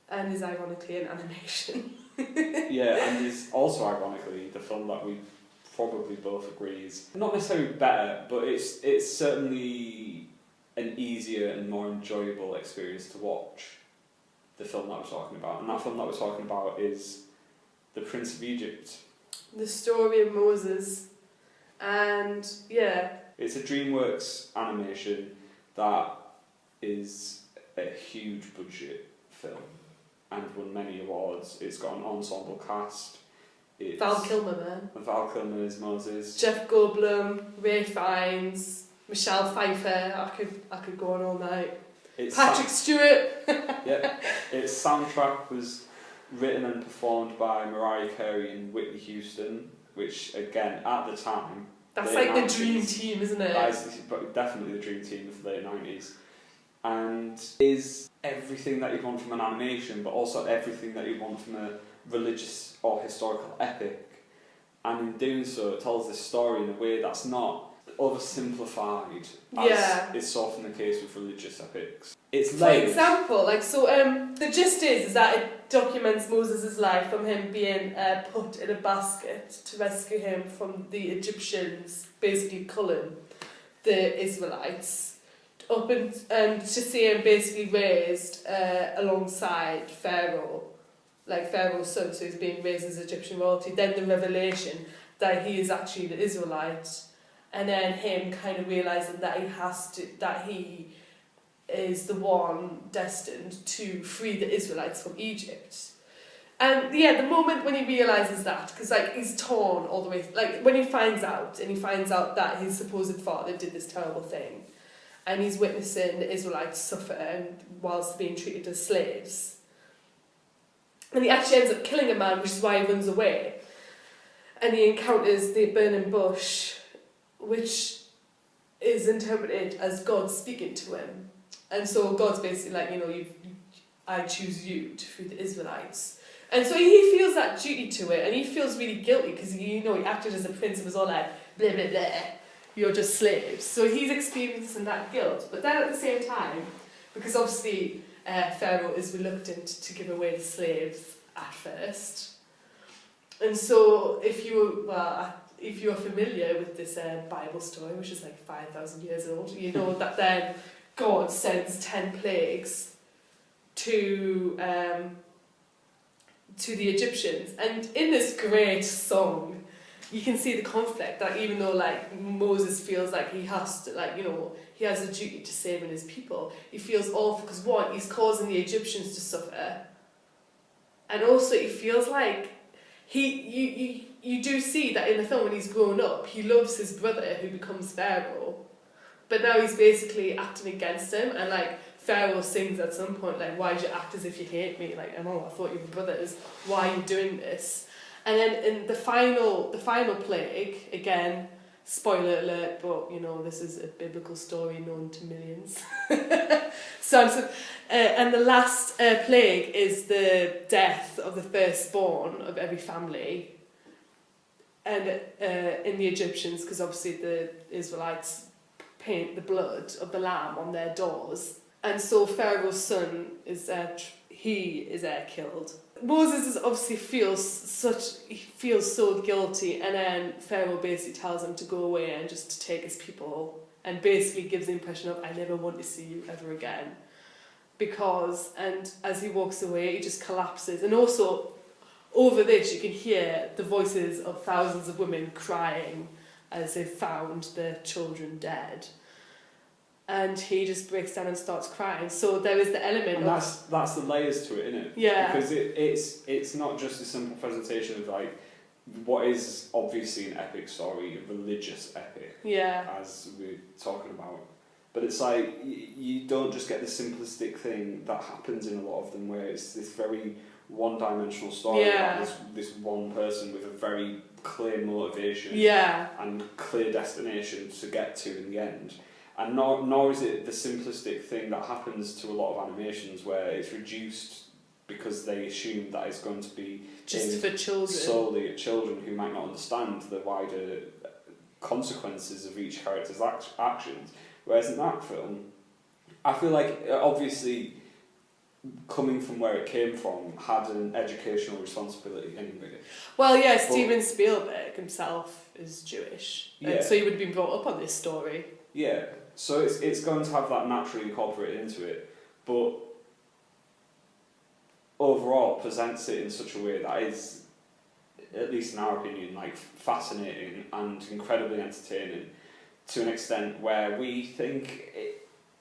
And is ironically an animation. Yeah, and is also ironically the film that we probably both agree is not necessarily better, but it's certainly an easier and more enjoyable experience to watch. The film that we're talking about, and that film that we're talking about is The Prince of Egypt. The story of Moses, and yeah. It's a DreamWorks animation that is a huge budget film and won many awards. It's got an ensemble cast. It's Val Kilmer, man. Val Kilmer is Moses. Jeff Goldblum, Ray Fiennes, Michelle Pfeiffer. I could go on all night. Patrick Stewart. Yeah, its soundtrack was written and performed by Mariah Carey and Whitney Houston, which again at the time that's like the dream team, isn't it? That is definitely the dream team of the late 90s, and is everything that you'd want from an animation, but also everything that you'd want from a religious or historical epic. And in doing so, it tells this story in a way that's not oversimplified, as is often the case with religious epics. It's for example, like the gist is that it documents Moses' life from him being put in a basket to rescue him from the Egyptians, basically culling the Israelites, up and to see him basically raised alongside Pharaoh, like Pharaoh's son, so he's being raised as Egyptian royalty. Then the revelation that he is actually the Israelite. And then him kind of realising that he is the one destined to free the Israelites from Egypt. And yeah, the moment when he realises that, because like he's torn all the way, like when he finds out that his supposed father did this terrible thing, and he's witnessing the Israelites suffer and whilst being treated as slaves, and he actually ends up killing a man, which is why he runs away, and he encounters the burning bush, which is interpreted as God speaking to him. And so God's basically like, I choose you to free the Israelites. And so he feels that duty to it, and he feels really guilty because, he acted as a prince and was all like, blah, blah, blah, you're just slaves. So he's experiencing that guilt. But then at the same time, because obviously Pharaoh is reluctant to give away the slaves at first. And so if you're familiar with this Bible story, which is like 5,000 years old, you know that then God sends 10 plagues to the Egyptians. And in this great song, you can see the conflict that even though like Moses feels like he has to, he has a duty to saving his people, he feels awful because one, he's causing the Egyptians to suffer, and also he feels like you do see that in the film when he's grown up, he loves his brother who becomes Pharaoh, but now he's basically acting against him, and like Pharaoh sings at some point like, why do you act as if you hate me? Like, I thought you were brothers, why are you doing this? And then in the final plague, again, spoiler alert, but this is a biblical story known to millions. And the last plague is the death of the firstborn of every family. And in the Egyptians, because obviously the Israelites paint the blood of the lamb on their doors, and so Pharaoh's son is killed. Moses obviously feels so guilty, and then Pharaoh basically tells him to go away and just to take his people, and basically gives the impression of, I never want to see you ever again. And as he walks away, he just collapses. And also, over this, you can hear the voices of thousands of women crying as they've found their children dead. And he just breaks down and starts crying. So there is the element and that's the layers to it, isn't it? Yeah. Because it's not just a simple presentation of like what is obviously an epic story, a religious epic, as we're talking about. But it's like, you don't just get the simplistic thing that happens in a lot of them, where it's this very one-dimensional story about this one person with a very clear motivation and clear destination to get to in the end. And nor is it the simplistic thing that happens to a lot of animations, where it's reduced because they assume that it's going to be just for children, solely at children who might not understand the wider consequences of each character's actions. Whereas in that film, I feel like, obviously, coming from where it came from, had an educational responsibility anyway. Well, yeah, Steven Spielberg himself is Jewish, and so he would have been brought up on this story. Yeah, so it's going to have that naturally incorporated into it, but overall presents it in such a way that is, at least in our opinion, like fascinating and incredibly entertaining, to an extent where we think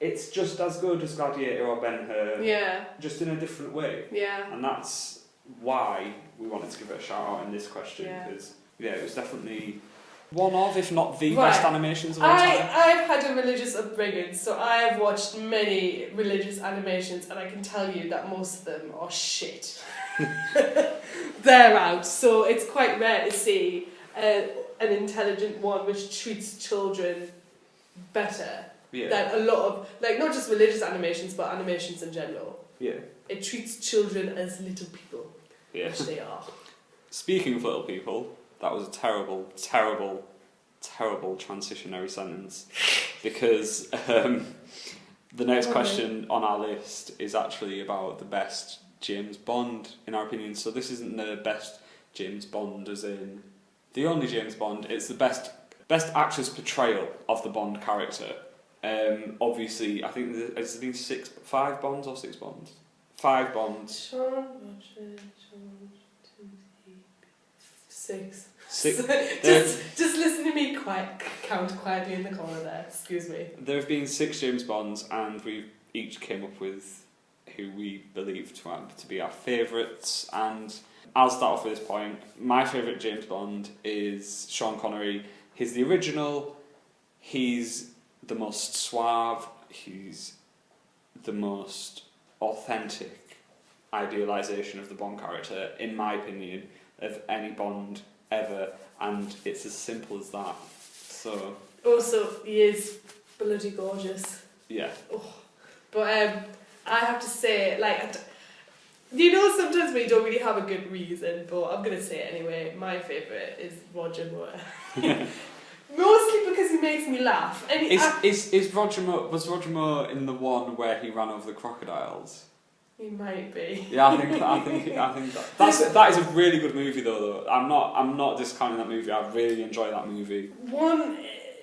it's just as good as Gladiator or Ben-Hur, just in a different way. Yeah. And that's why we wanted to give it a shout out in this question, because it was definitely one of, if not the best animations of all time. I've had a religious upbringing, so I have watched many religious animations, and I can tell you that most of them are shit. They're out, so it's quite rare to see an intelligent one which treats children better than a lot of, like, not just religious animations, but animations in general. Yeah. It treats children as little people, which they are. Speaking of little people, that was a terrible, terrible, terrible transitionary sentence, because the next question on our list is actually about the best James Bond, in our opinion. So this isn't the best James Bond as in the only James Bond, it's the best actor's portrayal of the Bond character. Obviously, I think there's been 5 Bonds or 6 Bonds? 5 Bonds. Six. Just listen to me count quietly in the corner there, excuse me. There have been 6 James Bonds, and we each came up with who we believe to be our favourites, and I'll start off with this point. My favourite James Bond is Sean Connery. He's the original, he's the most suave, he's the most authentic idealisation of the Bond character, in my opinion, of any Bond ever, and it's as simple as that. So also, he is bloody gorgeous. Yeah. Oh. But I have to say, like, sometimes we don't really have a good reason, but I'm going to say it anyway. My favourite is Roger Moore. Mostly because he makes me laugh. And was Roger Moore in the one where he ran over the crocodiles? He might be. Yeah, I think that is a really good movie though. I'm not discounting that movie. I really enjoy that movie. One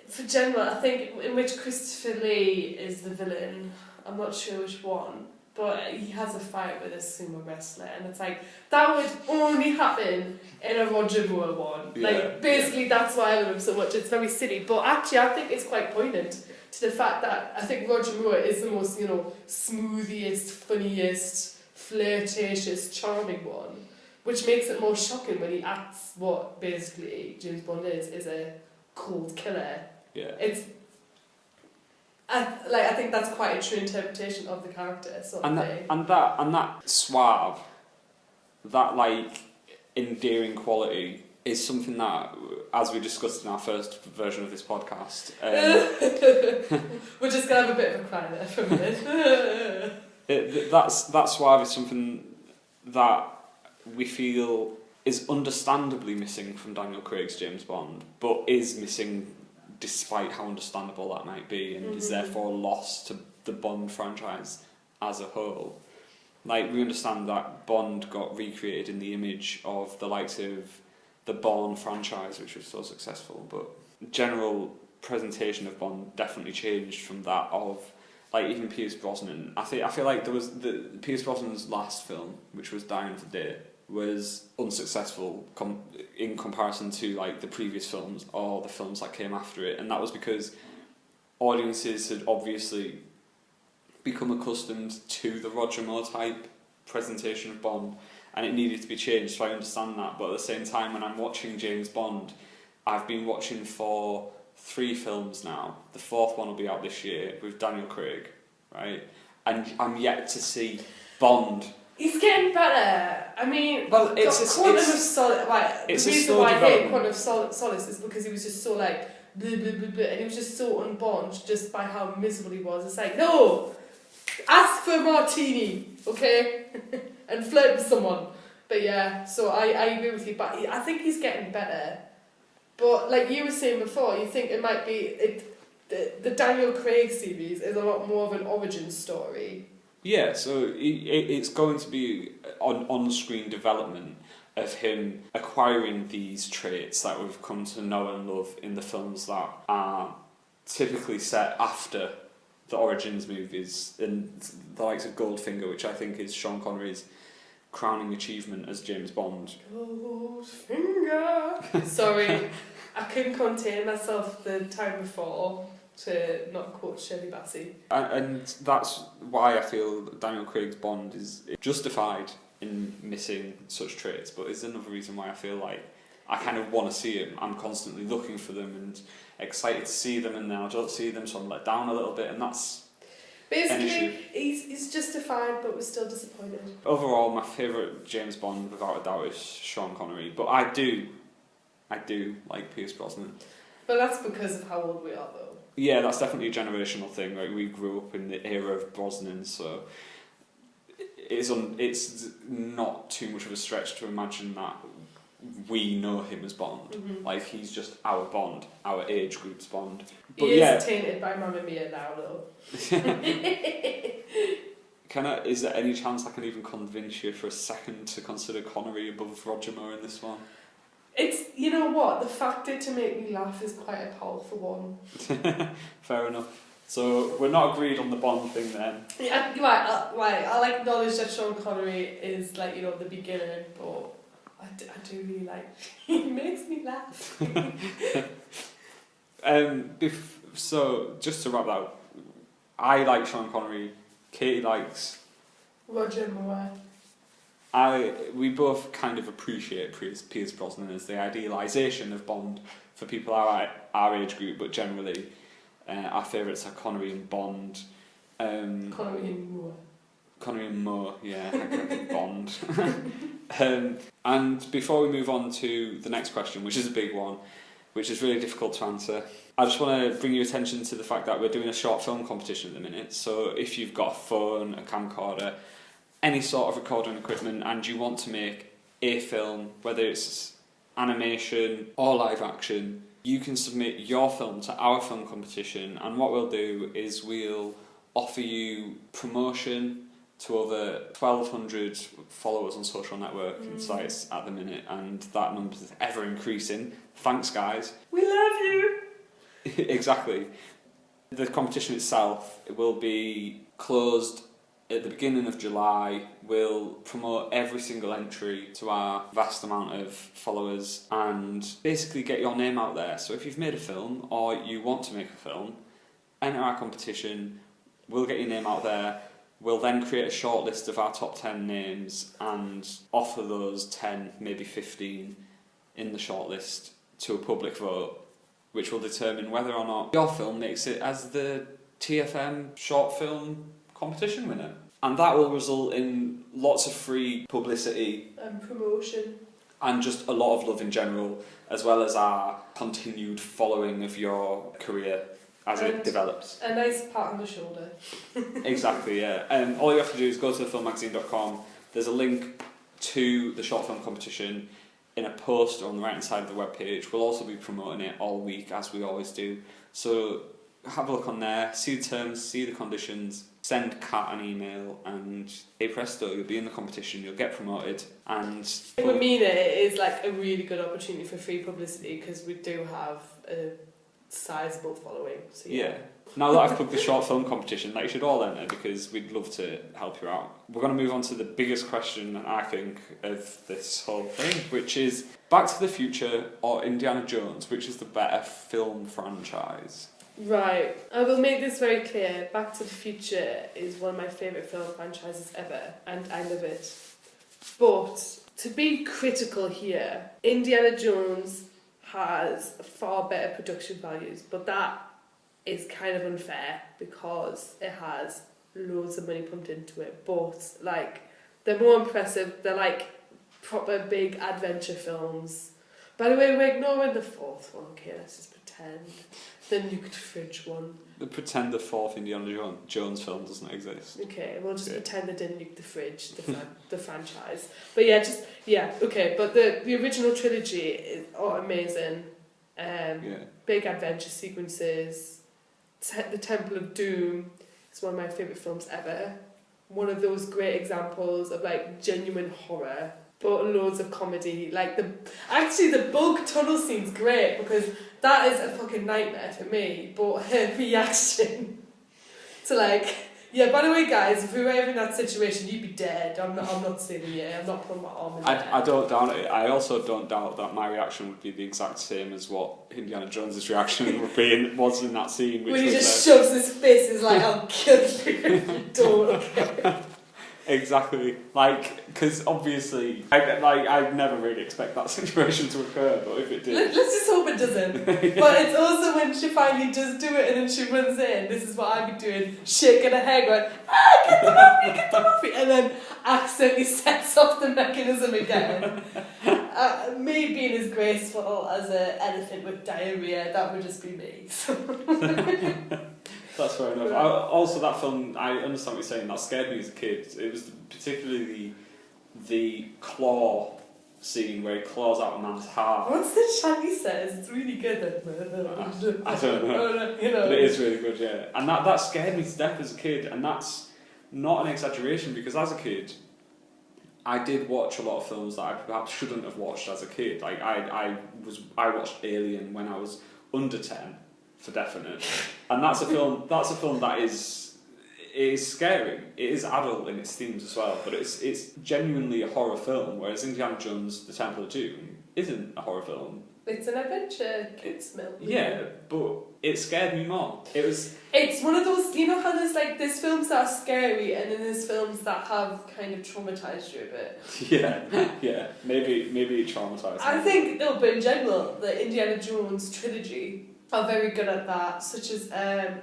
for general, I think, in which Christopher Lee is the villain. I'm not sure which one, but he has a fight with a sumo wrestler, and it's like that would only happen in a Roger Moore one. That's why I love him so much. It's very silly, but actually I think it's quite poignant to the fact that I think Roger Moore is the most, smoothiest, funniest, flirtatious, charming one, which makes it more shocking when he acts what basically James Bond is a cold killer. Yeah. I think that's quite a true interpretation of the character, and that suave, that like endearing quality is something that, as we discussed in our first version of this podcast, we're just going to have a bit of a cry there for a minute. that's why it's something that we feel is understandably missing from Daniel Craig's James Bond, but is missing despite how understandable that might be, and is therefore lost to the Bond franchise as a whole. Like, we understand that Bond got recreated in the image of the likes of the Bourne franchise, which was so successful, but general presentation of Bond definitely changed from that of, like, even Pierce Brosnan. I feel like there was Pierce Brosnan's last film, which was Dying of the Day, was unsuccessful in comparison to, like, the previous films or the films that came after it, and that was because audiences had obviously become accustomed to the Roger Moore type presentation of Bond, and it needed to be changed, so I understand that. But at the same time, when I'm watching James Bond, I've been watching for 3 films now. The 4th one will be out this year with Daniel Craig, right? And I'm yet to see Bond. He's getting better. I mean, well, it's Quantum of Solace. Like, the reason why I hate Quantum of Solace is because he was just so like blah, blah, blah, blah, and he was just so un-Bond just by how miserable he was. It's like, no, ask for a martini, okay, and flirt with someone. But yeah, so I agree with you. But I think he's getting better. But like you were saying before, you think it might be the Daniel Craig series is a lot more of an origin story. Yeah, so it's going to be on-screen development of him acquiring these traits that we've come to know and love in the films that are typically set after the Origins movies, and the likes of Goldfinger, which I think is Sean Connery's crowning achievement as James Bond. Goldfinger! Sorry, I couldn't contain myself the time before to not quote Shirley Bassey. And that's why I feel Daniel Craig's Bond is justified in missing such traits, but it's another reason why I feel like I kind of want to see him. I'm constantly looking for them and excited to see them, and then I don't see them, so I'm let down a little bit, and that's basically he's justified, but we're still disappointed. Overall, my favourite James Bond, without a doubt, is Sean Connery, but I do like Pierce Brosnan. But that's because of how old we are, though. Yeah, that's definitely a generational thing. Like, we grew up in the era of Brosnan, so it's not too much of a stretch to imagine that we know him as Bond. Mm-hmm. Like, he's just our Bond, our age group's Bond. But he yeah, is tainted by Mamma Mia now, though. Is there any chance I can even convince you for a second to consider Connery above Roger Moore in this one? It's, you know what, the factor to make me laugh is quite a powerful one. Fair enough. So we're not agreed on the Bond thing then. Yeah, right. I'll acknowledge that Sean Connery is, like, you know, the beginner, but I do really like. He makes me laugh. So just to wrap that up, I like Sean Connery. Katie likes Roger Moore. We both kind of appreciate Pierce Brosnan as the idealisation of Bond for people our age group, but generally our favourites are Connery and Bond. Connery and Moore. Connery and Moore, yeah, Bond. And before we move on to the next question, which is a big one, which is really difficult to answer, I just want to bring your attention to the fact that we're doing a short film competition at the minute. So if you've got a phone, a camcorder, any sort of recording equipment, and you want to make a film, whether it's animation or live action, you can submit your film to our film competition, and what we'll do is we'll offer you promotion to over 1,200 followers on social networking sites at the minute, and that number is ever increasing. Thanks, guys. We love you! Exactly. The competition itself, it will be closed at the beginning of July. We'll promote every single entry to our vast amount of followers and basically get your name out there. So if you've made a film or you want to make a film, enter our competition, we'll get your name out there. We'll then create a short list of our top 10 names and offer those 10, maybe 15 in the shortlist to a public vote, which will determine whether or not your film makes it as the TFM short film competition winner. And that will result in lots of free publicity And promotion. and just a lot of love in general, as well as our continued following of your career as it develops. A nice pat on the shoulder. Exactly, yeah. All you have to do is go to thefilmmagazine.com. There's a link to the short film competition in a poster on the right hand side of the webpage. We'll also be promoting it all week, as we always do. So have a look on there, see the terms, see the conditions, send Kat an email, and hey presto, you'll be in the competition, you'll get promoted. And It would mean it is like a really good opportunity for free publicity, because we do have a sizable following. So yeah. Now that I've plugged the short film competition, you should all enter, because we'd love to help you out. We're going to move on to the biggest question, I think, of this whole thing, which is Back to the Future or Indiana Jones, which is the better film franchise? Right, I will make this very clear. Back to the Future is one of my favourite film franchises ever, and I love it. But to be critical here, Indiana Jones has far better production values, but that is kind of unfair because it has loads of money pumped into it. But like, they're more impressive. They're like proper big adventure films. By the way, we're ignoring the fourth one. Okay, let's just pretend. The nuked fridge one. Pretend the fourth Indiana Jones film doesn't exist. Okay, we'll just pretend they didn't nuke the fridge, the franchise. But okay. But the original trilogy is amazing. Big adventure sequences. The Temple of Doom is one of my favourite films ever. One of those great examples of like genuine horror, but loads of comedy. Like the bug tunnel scene's great because that is a fucking nightmare for me. But her reaction to like, yeah. By the way, guys, if we were ever in that situation, you'd be dead. I'm not saving you. I'm not putting my arm in there. I don't doubt it. I also don't doubt that my reaction would be the exact same as what Indiana Jones's reaction was in that scene. Which when he just shoves his fist, he's like, "I'll kill you if you don't." Okay. Exactly, like, because obviously, I'd never really expect that situation to occur, but if it did... Let's just hope it doesn't. But it's also when she finally does do it and then she runs in, this is what I'd be doing, shaking her head going, get them off me, and then accidentally sets off the mechanism again. Me being as graceful as an elephant with diarrhea, that would just be me. That's fair enough. Also, that film, I understand what you're saying, that scared me as a kid. It was particularly the claw scene where he claws out a man's heart. What's the chant he says? It's really good. I don't know. But it is really good, yeah. And that scared me to death as a kid, and that's not an exaggeration, because as a kid, I did watch a lot of films that I perhaps shouldn't have watched as a kid. Like, I watched Alien when I was under 10. For definite, and that's a film that is scary. It is adult in its themes as well, but it's genuinely a horror film. Whereas Indiana Jones: The Temple of Doom isn't a horror film. It's an adventure kids film. Yeah, but it scared me more. It's one of those, you know how there's films that are scary and then there's films that have kind of traumatised you a bit. Yeah. Maybe it traumatised me. I think, no, but in general, the Indiana Jones trilogy are very good at that, such as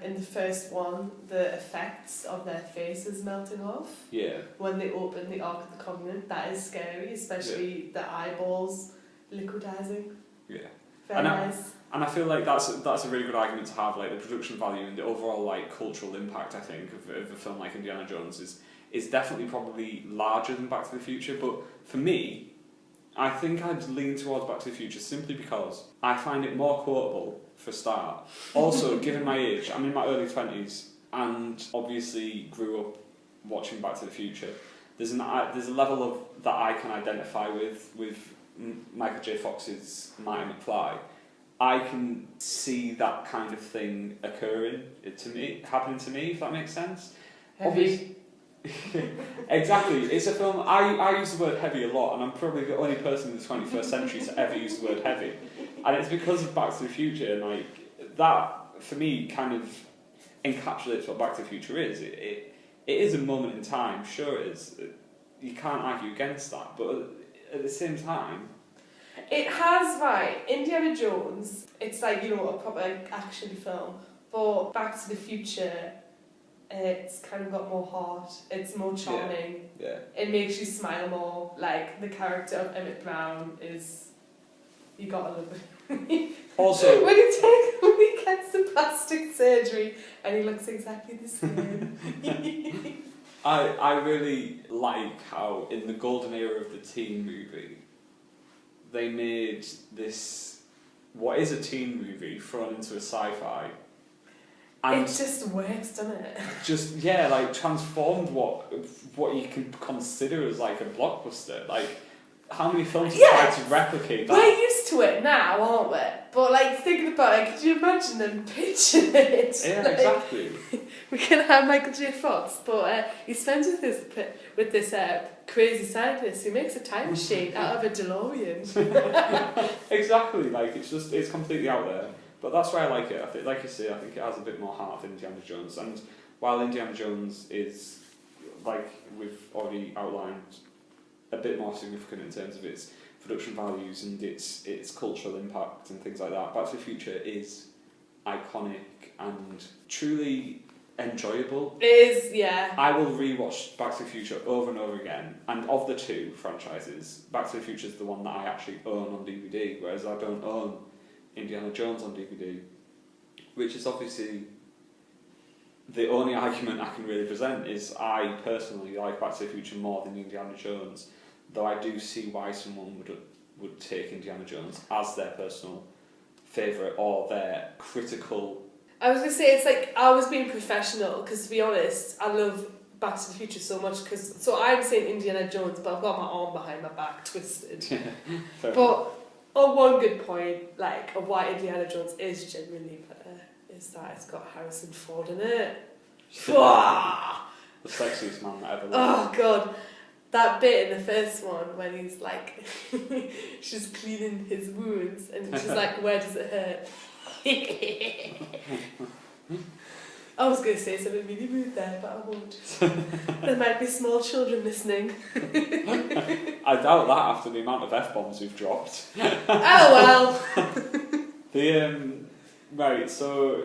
in the first one, the effects of their faces melting off. Yeah. When they open the Ark of the Covenant, that is scary, especially the eyeballs liquidizing. Yeah. Very nice. And I feel like that's a really good argument to have, like the production value and the overall like cultural impact, I think, of a film like Indiana Jones is definitely probably larger than Back to the Future, but for me, I think I'd lean towards Back to the Future simply because I find it more quotable, for a start. Also, given my age, I'm in my early 20s and obviously grew up watching Back to the Future. There's a level of that I can identify with Michael J. Fox's Marty McFly. I can see that kind of thing happening to me, if that makes sense. Heavy. Exactly. It's a film, I use the word heavy a lot, and I'm probably the only person in the 21st century to ever use the word heavy. And it's because of Back to the Future, and like that, for me, kind of encapsulates what Back to the Future is. It is a moment in time, sure it is. You can't argue against that, but at the same time... It has, right, Indiana Jones, it's like, you know, a proper action film, but Back to the Future... It's kind of got more heart. It's more charming. Yeah. It makes you smile more. Like the character of Emmett Brown is, you gotta love it. Also, when he gets the plastic surgery and he looks exactly the same. I really like how in the golden era of the teen movie, they made this, what is a teen movie, thrown into a sci-fi. And it just works, doesn't it? just, yeah, like transformed what you can consider as like a blockbuster. Like, how many films have tried to replicate that? We're used to it now, aren't we? But like thinking about it, could you imagine them pitching it? Yeah, like, exactly. We can have Michael J. Fox, but he's friends with this crazy scientist who makes a time machine out of a DeLorean. Exactly, like it's completely out there. But that's why I like it. I think, like you say, I think it has a bit more heart than Indiana Jones. And while Indiana Jones is, like we've already outlined, a bit more significant in terms of its production values and its cultural impact and things like that, Back to the Future is iconic and truly enjoyable. It is, yeah. I will rewatch Back to the Future over and over again, and of the two franchises, Back to the Future is the one that I actually own on DVD, whereas I don't own Indiana Jones on DVD, which is obviously the only argument I can really present. Is I personally like Back to the Future more than Indiana Jones, though I do see why someone would take Indiana Jones as their personal favourite or their critical. I was going to say, it's like I was being professional, because to be honest, I love Back to the Future so much, so I'm saying Indiana Jones, but I've got my arm behind my back twisted. But on one good point, like, of why Indiana Jones is genuinely better, is that it's got Harrison Ford in it. The sexiest man that ever lived. Oh god, that bit in the first one when he's like, she's cleaning his wounds and she's like, where does it hurt? I was going to say something really rude there, but I won't. There might be small children listening. I doubt that after the amount of F-bombs we've dropped. Oh well. Right, so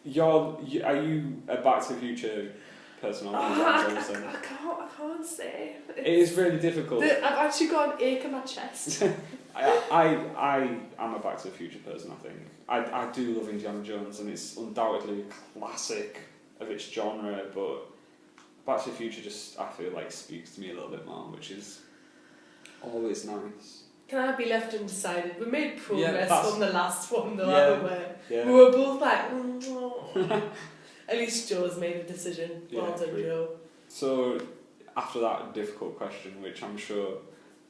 are you a Back to the Future person or I can't say. It is really difficult. I've actually got an ache in my chest. I am a Back to the Future person, I think. I do love Indiana Jones, and it's undoubtedly a classic of its genre, but Back to the Future just, I feel like, speaks to me a little bit more, which is always nice. Can I be left undecided? We made progress from the last one, though, haven't we? Yeah. We were both like, At least Joe's made a decision. Well done, Joe. So, after that difficult question, which I'm sure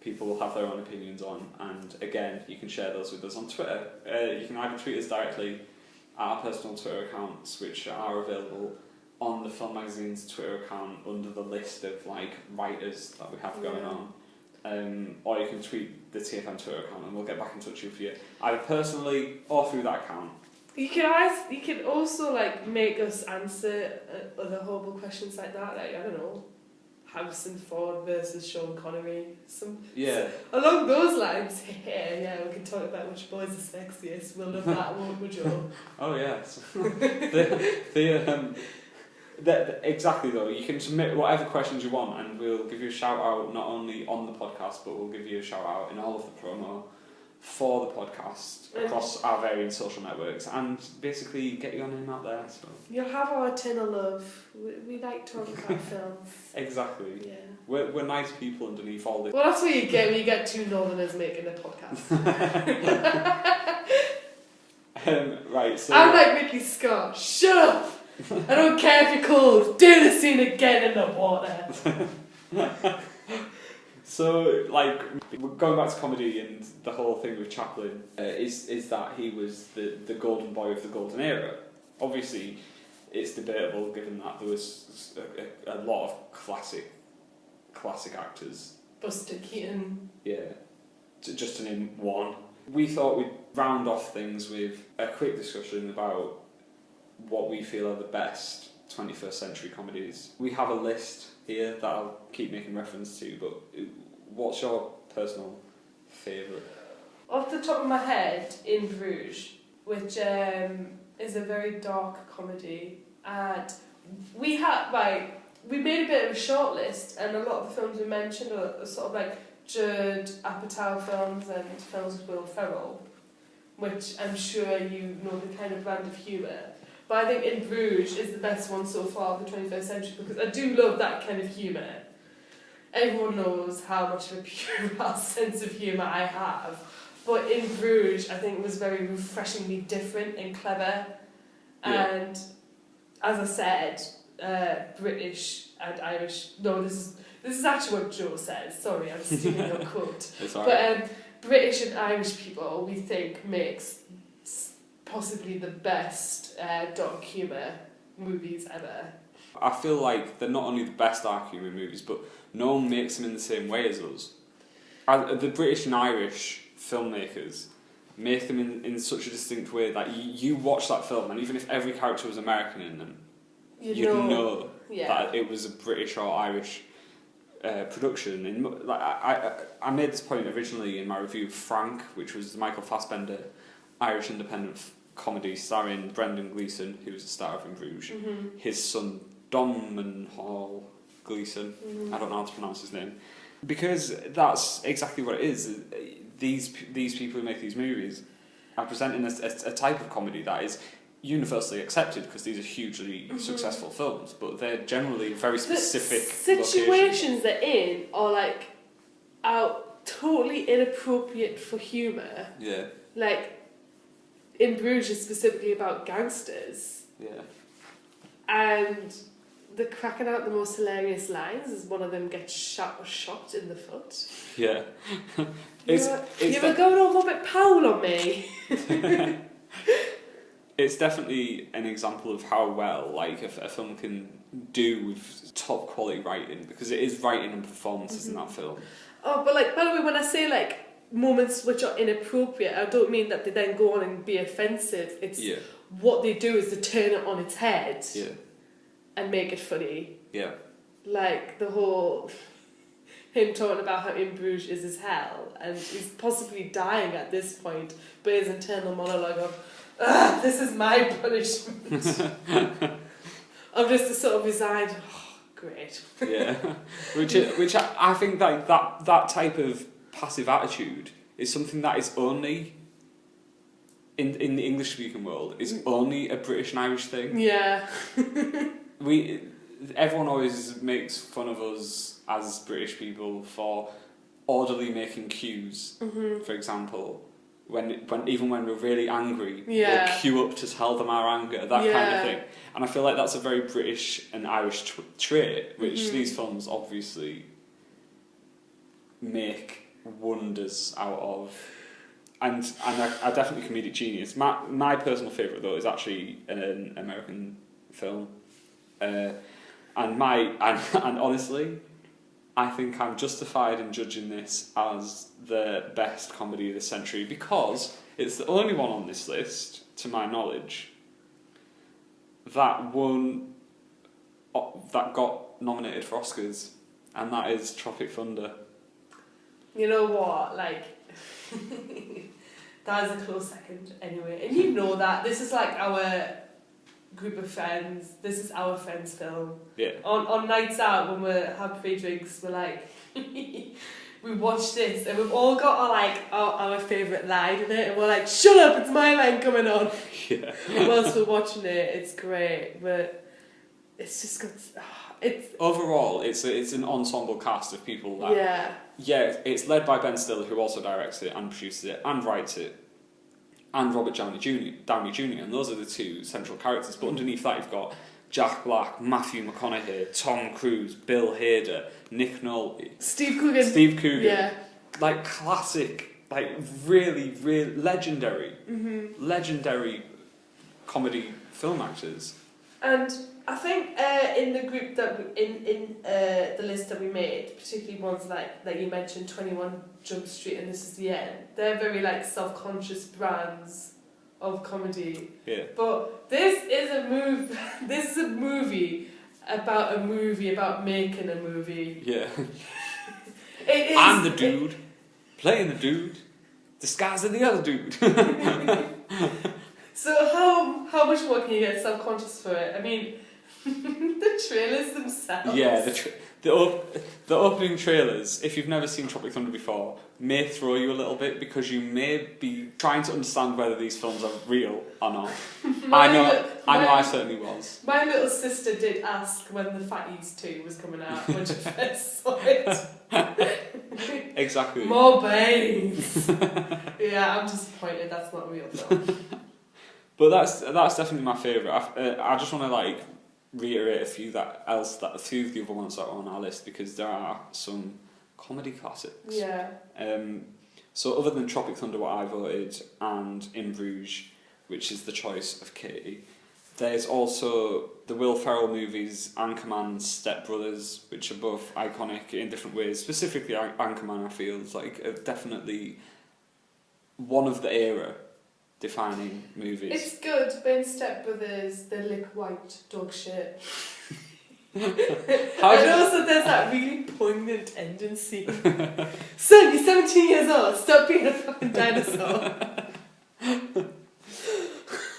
people will have their own opinions on, and again, you can share those with us on Twitter. You can either tweet us directly at our personal Twitter accounts, which are available on the Film Magazine's Twitter account under the list of like writers that we have going on, or you can tweet the TFM Twitter account, and we'll get back in touch with you either personally or through that account. You can also like make us answer other horrible questions like that. Like, I don't know, Harrison Ford versus Sean Connery. Along those lines. Yeah, we can talk about which boy's the sexiest. We'll love that, won't we, Joe? Oh yes. Exactly though. You can submit whatever questions you want, and we'll give you a shout out not only on the podcast, but we'll give you a shout out in all of the promo for the podcast across our various social networks, and basically get your name out there. So you'll have our eternal love. We like talking about films. Exactly. Yeah. We're nice people underneath all this. Well, that's what you get when you get two Northerners making a podcast. Right. So I'm like Ricky Scott. Shut up. I don't care if you're cold. Do the scene again in the water. So, like, going back to comedy and the whole thing with Chaplin, is that he was the golden boy of the golden era. Obviously, it's debatable given that there was a lot of classic actors. Buster Keaton. Yeah, just to name one. We thought we'd round off things with a quick discussion about what we feel are the best 21st century comedies. We have a list here that I'll keep making reference to, but what's your personal favourite? Off the top of my head, In Bruges, which is a very dark comedy, and we made a bit of a short list, and a lot of the films we mentioned are sort of like Judd Apatow films and films with Will Ferrell, which I'm sure you know the kind of brand of humour. But I think In Bruges is the best one so far of the 21st century, because I do love that kind of humour. Everyone knows how much of a puerile sense of humour I have, but In Bruges I think was very refreshingly different and clever, and as I said, British and Irish. No, this is actually what Joe says. Sorry, I'm stealing your quote. But British and Irish people, we think, makes possibly the best dark humour movies ever. I feel like they're not only the best dark humour movies, but no one makes them in the same way as us. The British and Irish filmmakers make them in such a distinct way that you watch that film, and even if every character was American in them, you'd know that it was a British or Irish production. I made this point originally in my review of Frank, which was the Michael Fassbender Irish independent comedy starring Brendan Gleeson, who was the star of In Bruges, his son Domhnall Gleeson, I don't know how to pronounce his name, because that's exactly what it is. These people who make these movies are presenting a type of comedy that is universally accepted, because these are hugely successful films, but they're generally very specific situations locations. they're in are like totally inappropriate for humour. Yeah. Like In Bruges is specifically about gangsters. Yeah. And the cracking out the most hilarious lines is one of them gets shot in the foot. Yeah. You were going over a bit Powell on me. It's definitely an example of how well a film can do with top quality writing, because it is writing and performances in that film. Oh, but by the way, when I say moments which are inappropriate, I don't mean that they then go on and be offensive. It's what they do is to turn it on its head and make it funny. Yeah. Like the whole him talking about how In Bruges is his hell, and he's possibly dying at this point, but his internal monologue of, this is my punishment. I'm just sort of resigned. Oh, great. Yeah, which I think that type of passive attitude is something that is only in the English speaking world is only a British and Irish thing. Yeah. Everyone always makes fun of us as British people for orderly making cues, for example. Even when we're really angry, we'll queue up to tell them our anger, that kind of thing. And I feel like that's a very British and Irish trait, which these films obviously make wonders out of. And I definitely comedic genius. My personal favourite though is actually an American film, and honestly, I think I'm justified in judging this as the best comedy of the century, because it's the only one on this list, to my knowledge, that got nominated for Oscars, and that is Tropic Thunder. You know what? That is a close second, anyway. And you know that this is our group of friends. This is our friends' film. Yeah. On nights out when we have free drinks, we're like, we watch this, and we've all got our favourite line in it, and we're like, shut up, it's my line coming on. Yeah. Whilst we're watching it, it's great, but it's just got. Overall, it's an ensemble cast of people that. Yeah, it's led by Ben Stiller, who also directs it and produces it and writes it, and Robert Downey Jr., and those are the two central characters. But underneath that, you've got Jack Black, Matthew McConaughey, Tom Cruise, Bill Hader, Nick Nolte, Steve Coogan. Yeah. Classic, really, really legendary comedy film actors. And I think in the group in the list that we made, particularly ones like you mentioned, 21 Jump Street and This Is the End, they're very self-conscious brands of comedy. Yeah. But this is a movie about making a movie. Yeah. It is. I'm the dude playing the dude disguised as the other dude. So how much more can you get self-conscious for it? I mean, The trailers themselves. Yeah, the opening trailers, if you've never seen Tropic Thunder before, may throw you a little bit because you may be trying to understand whether these films are real or not. I know I certainly was. My little sister did ask when the Fatties 2 was coming out when she first saw it. Exactly. More babes. Yeah, I'm disappointed that's not a real film. But that's definitely my favourite. I just want to reiterate a few of the other ones that are on our list because there are some comedy classics. Yeah. So other than Tropic Thunder, what I voted, and In Bruges, which is the choice of Katie, there's also the Will Ferrell movies, Anchorman, Step Brothers, which are both iconic in different ways. Specifically, Anchorman, I feel, is definitely one of the era defining movies. It's good, but in Step Brothers, they lick white dog shit. And also there's that really poignant ending scene. Son, you're 17 years old, stop being a fucking dinosaur.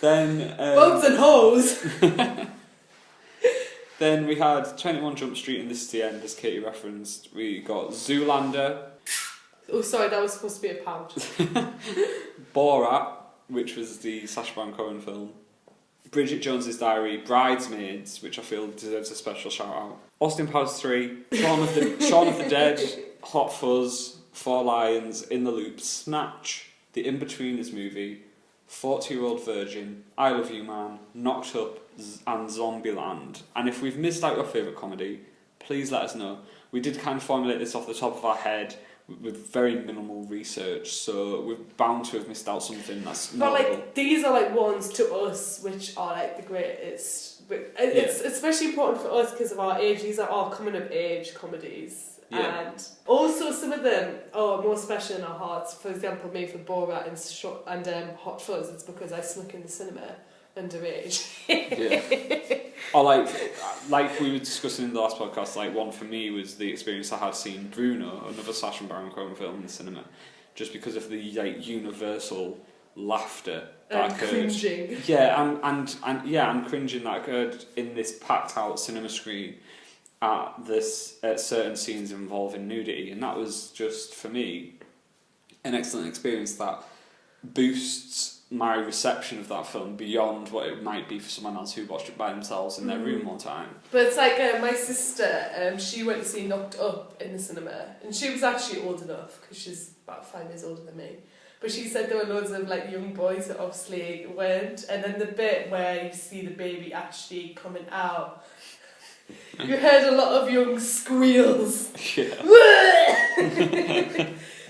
Then Bugs and hoes. Then we had 21 Jump Street and This Is the End, as Katie referenced. We got Zoolander. Oh, sorry, that was supposed to be a pouch. Borat, which was the Sacha Baron Cohen film. Bridget Jones's Diary, Bridesmaids, which I feel deserves a special shout out. Austin Powers 3, Shaun of the Dead, Hot Fuzz, Four Lions, In the Loop, Snatch, The In-Betweeners movie, 40-Year-Old Virgin, I Love You Man, Knocked Up, and Zombieland. And if we've missed out your favourite comedy, please let us know. We did kind of formulate this off the top of our head with very minimal research, so we're bound to have missed out something that's notable. But these are ones to us which are the greatest. But it's especially important for us because of our age. These are all coming of age comedies, and also some of them are more special in our hearts. For example, me for Borat and Hot Fuzz, it's because I snuck in the cinema underage. Or like we were discussing in the last podcast, one for me was the experience I had seeing Bruno, another Sacha Baron Cohen film in the cinema, just because of the universal laughter that occurred. Cringing. Yeah, and cringing that occurred in this packed out cinema screen at certain scenes involving nudity, and that was just for me an excellent experience that boosts my reception of that film beyond what it might be for someone else who watched it by themselves in their room one time. But it's my sister, she went to see Knocked Up in the cinema, and she was actually old enough because she's about 5 years older than me. But she said there were loads of young boys that obviously went, and then the bit where you see the baby actually coming out, you heard a lot of young squeals. Yeah.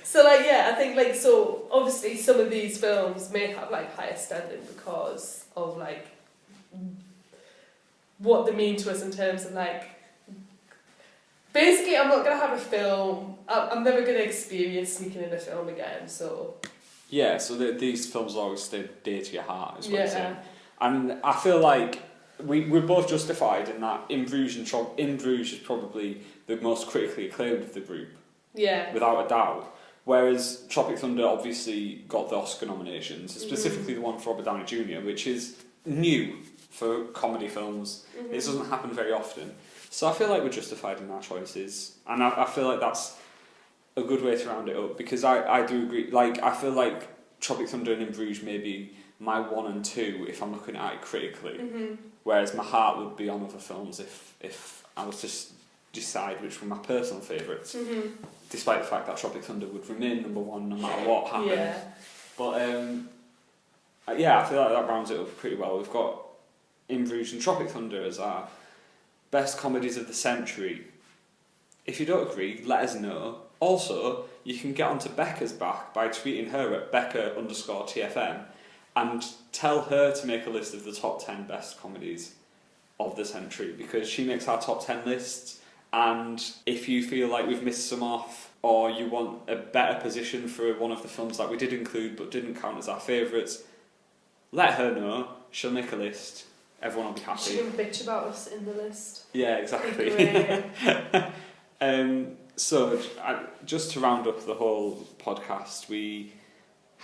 So I think so obviously some of these films may have higher standing because of what they mean to us in terms of basically I'm not going to have a film, I'm never going to experience sneaking in a film again, so these films always stay dear to your heart, is what you're saying. And I feel like we're both justified in that In Bruges is probably the most critically acclaimed of the group, without a doubt. Whereas Tropic Thunder obviously got the Oscar nominations, specifically the one for Robert Downey Jr., which is new for comedy films. It doesn't happen very often. So I feel like we're justified in our choices. And I feel like that's a good way to round it up, because I do agree. I feel like Tropic Thunder and In Bruges may be my 1 and 2 if I'm looking at it critically. Whereas my heart would be on other films if I was just decide which were my personal favourites, despite the fact that Tropic Thunder would remain number 1 no matter what happened. But I feel like that rounds it up pretty well. We've got In Bruges and Tropic Thunder as our best comedies of the century. If you don't agree, let us know. Also, you can get onto Becca's back by tweeting her at Becca_TFM and tell her to make a list of the top 10 best comedies of the century, because she makes our top 10 lists. And if you feel like we've missed some off, or you want a better position for one of the films that we did include but didn't count as our favourites, let her know. She'll make a list. Everyone will be happy. She can bitch about us in the list. Yeah, exactly. So, just to round up the whole podcast, we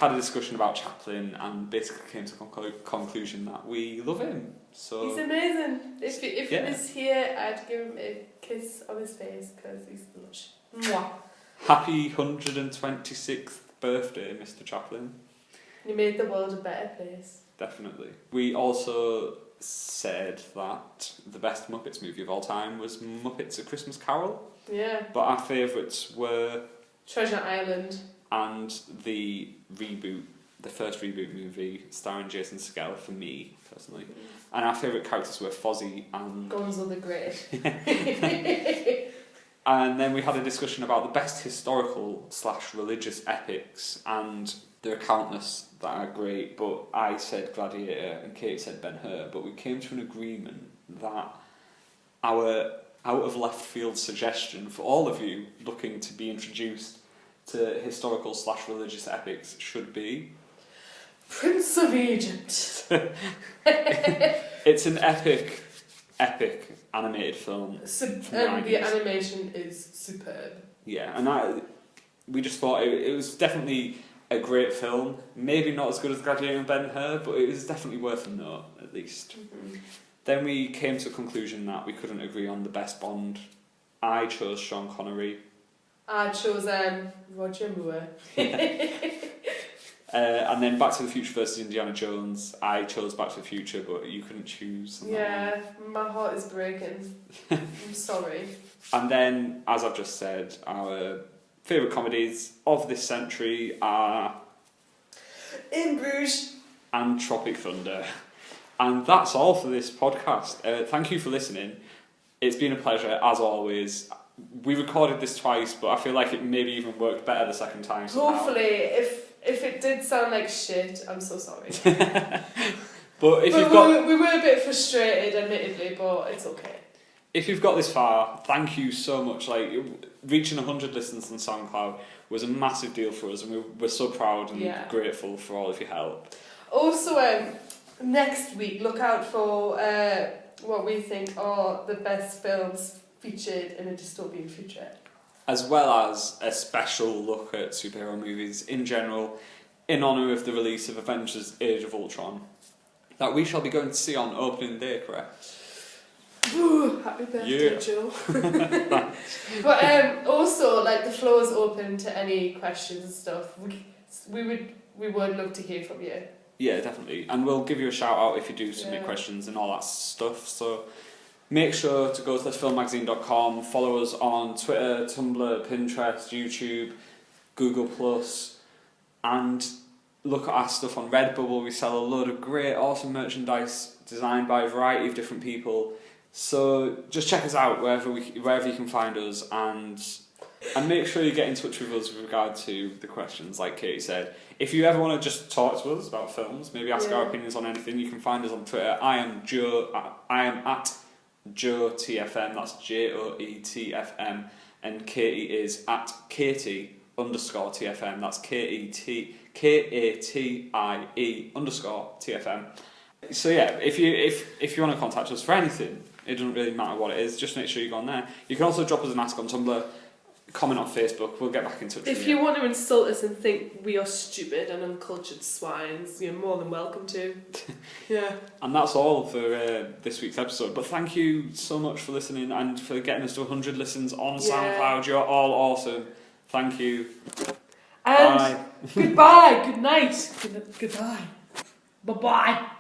had a discussion about Chaplin and basically came to the conclusion that we love him. So he's amazing. If he was here, I'd give him a kiss on his face because he's lush. Mwah. Happy 126th birthday, Mr. Chaplin. You made the world a better place. Definitely. We also said that the best Muppets movie of all time was Muppets: A Christmas Carol. Yeah. But our favourites were Treasure Island. And the first reboot movie starring Jason Segel for me personally. And our favourite characters were Fozzie and Gonzo the Great. And then we had a discussion about the best historical/religious epics, and there are countless that are great, but I said Gladiator and Kate said Ben-Hur, but we came to an agreement that our out of left field suggestion for all of you looking to be introduced to historical/religious epics should be Prince of Egypt. It's an epic animated film. And the animation is superb. Yeah, and we just thought it was definitely a great film. Maybe not as good as Gladiator and Ben-Hur, but it was definitely worth a note, at least. Mm-hmm. Then we came to a conclusion that we couldn't agree on the best Bond. I chose Sean Connery. I chose Roger Moore. And then Back to the Future versus Indiana Jones. I chose Back to the Future, but you couldn't choose. Yeah, my heart is breaking. I'm sorry. And then, as I've just said, our favourite comedies of this century are In Bruges and Tropic Thunder. And that's all for this podcast. Thank you for listening. It's been a pleasure, as always. We recorded this twice, but I feel like it maybe even worked better the second time. Hopefully, if it did sound like shit, I'm so sorry. But we were a bit frustrated, admittedly, but it's okay. If you've got this far, thank you so much. Like, reaching 100 listens on SoundCloud was a massive deal for us, and we're so proud and grateful for all of your help. Also, next week, look out for what we think are the best films featured in a dystopian future. As well as a special look at superhero movies in general, in honour of the release of Avengers Age of Ultron, that we shall be going to see on opening day, correct? Ooh, happy birthday, Joe. But also, like, the floor is open to any questions and stuff. We would love to hear from you. Yeah, definitely. And we'll give you a shout out if you do submit questions and all that stuff. So make sure to go to let'sfilmmagazine.com, follow us on Twitter, Tumblr, Pinterest, YouTube, Google+, and look at our stuff on Redbubble. We sell a load of great, awesome merchandise designed by a variety of different people. So just check us out wherever you can find us, and make sure you get in touch with us with regard to the questions, like Katie said. If you ever want to just talk to us about films, maybe ask our opinions on anything, you can find us on Twitter. I am at Joe TFM, that's JOETFM, and Katie is at Katie_TFM, that's KATIE_TFM. So yeah, if you want to contact us for anything, it doesn't really matter what it is, just make sure you go on there. You can also drop us an ask on Tumblr, comment on Facebook, we'll get back in touch with you. If you want to insult us and think we are stupid and uncultured swines, you're more than welcome to. Yeah. And that's all for this week's episode, but thank you so much for listening and for getting us to 100 listens on SoundCloud. You're all awesome. Thank you. And bye. Goodbye, good night, goodbye, bye-bye.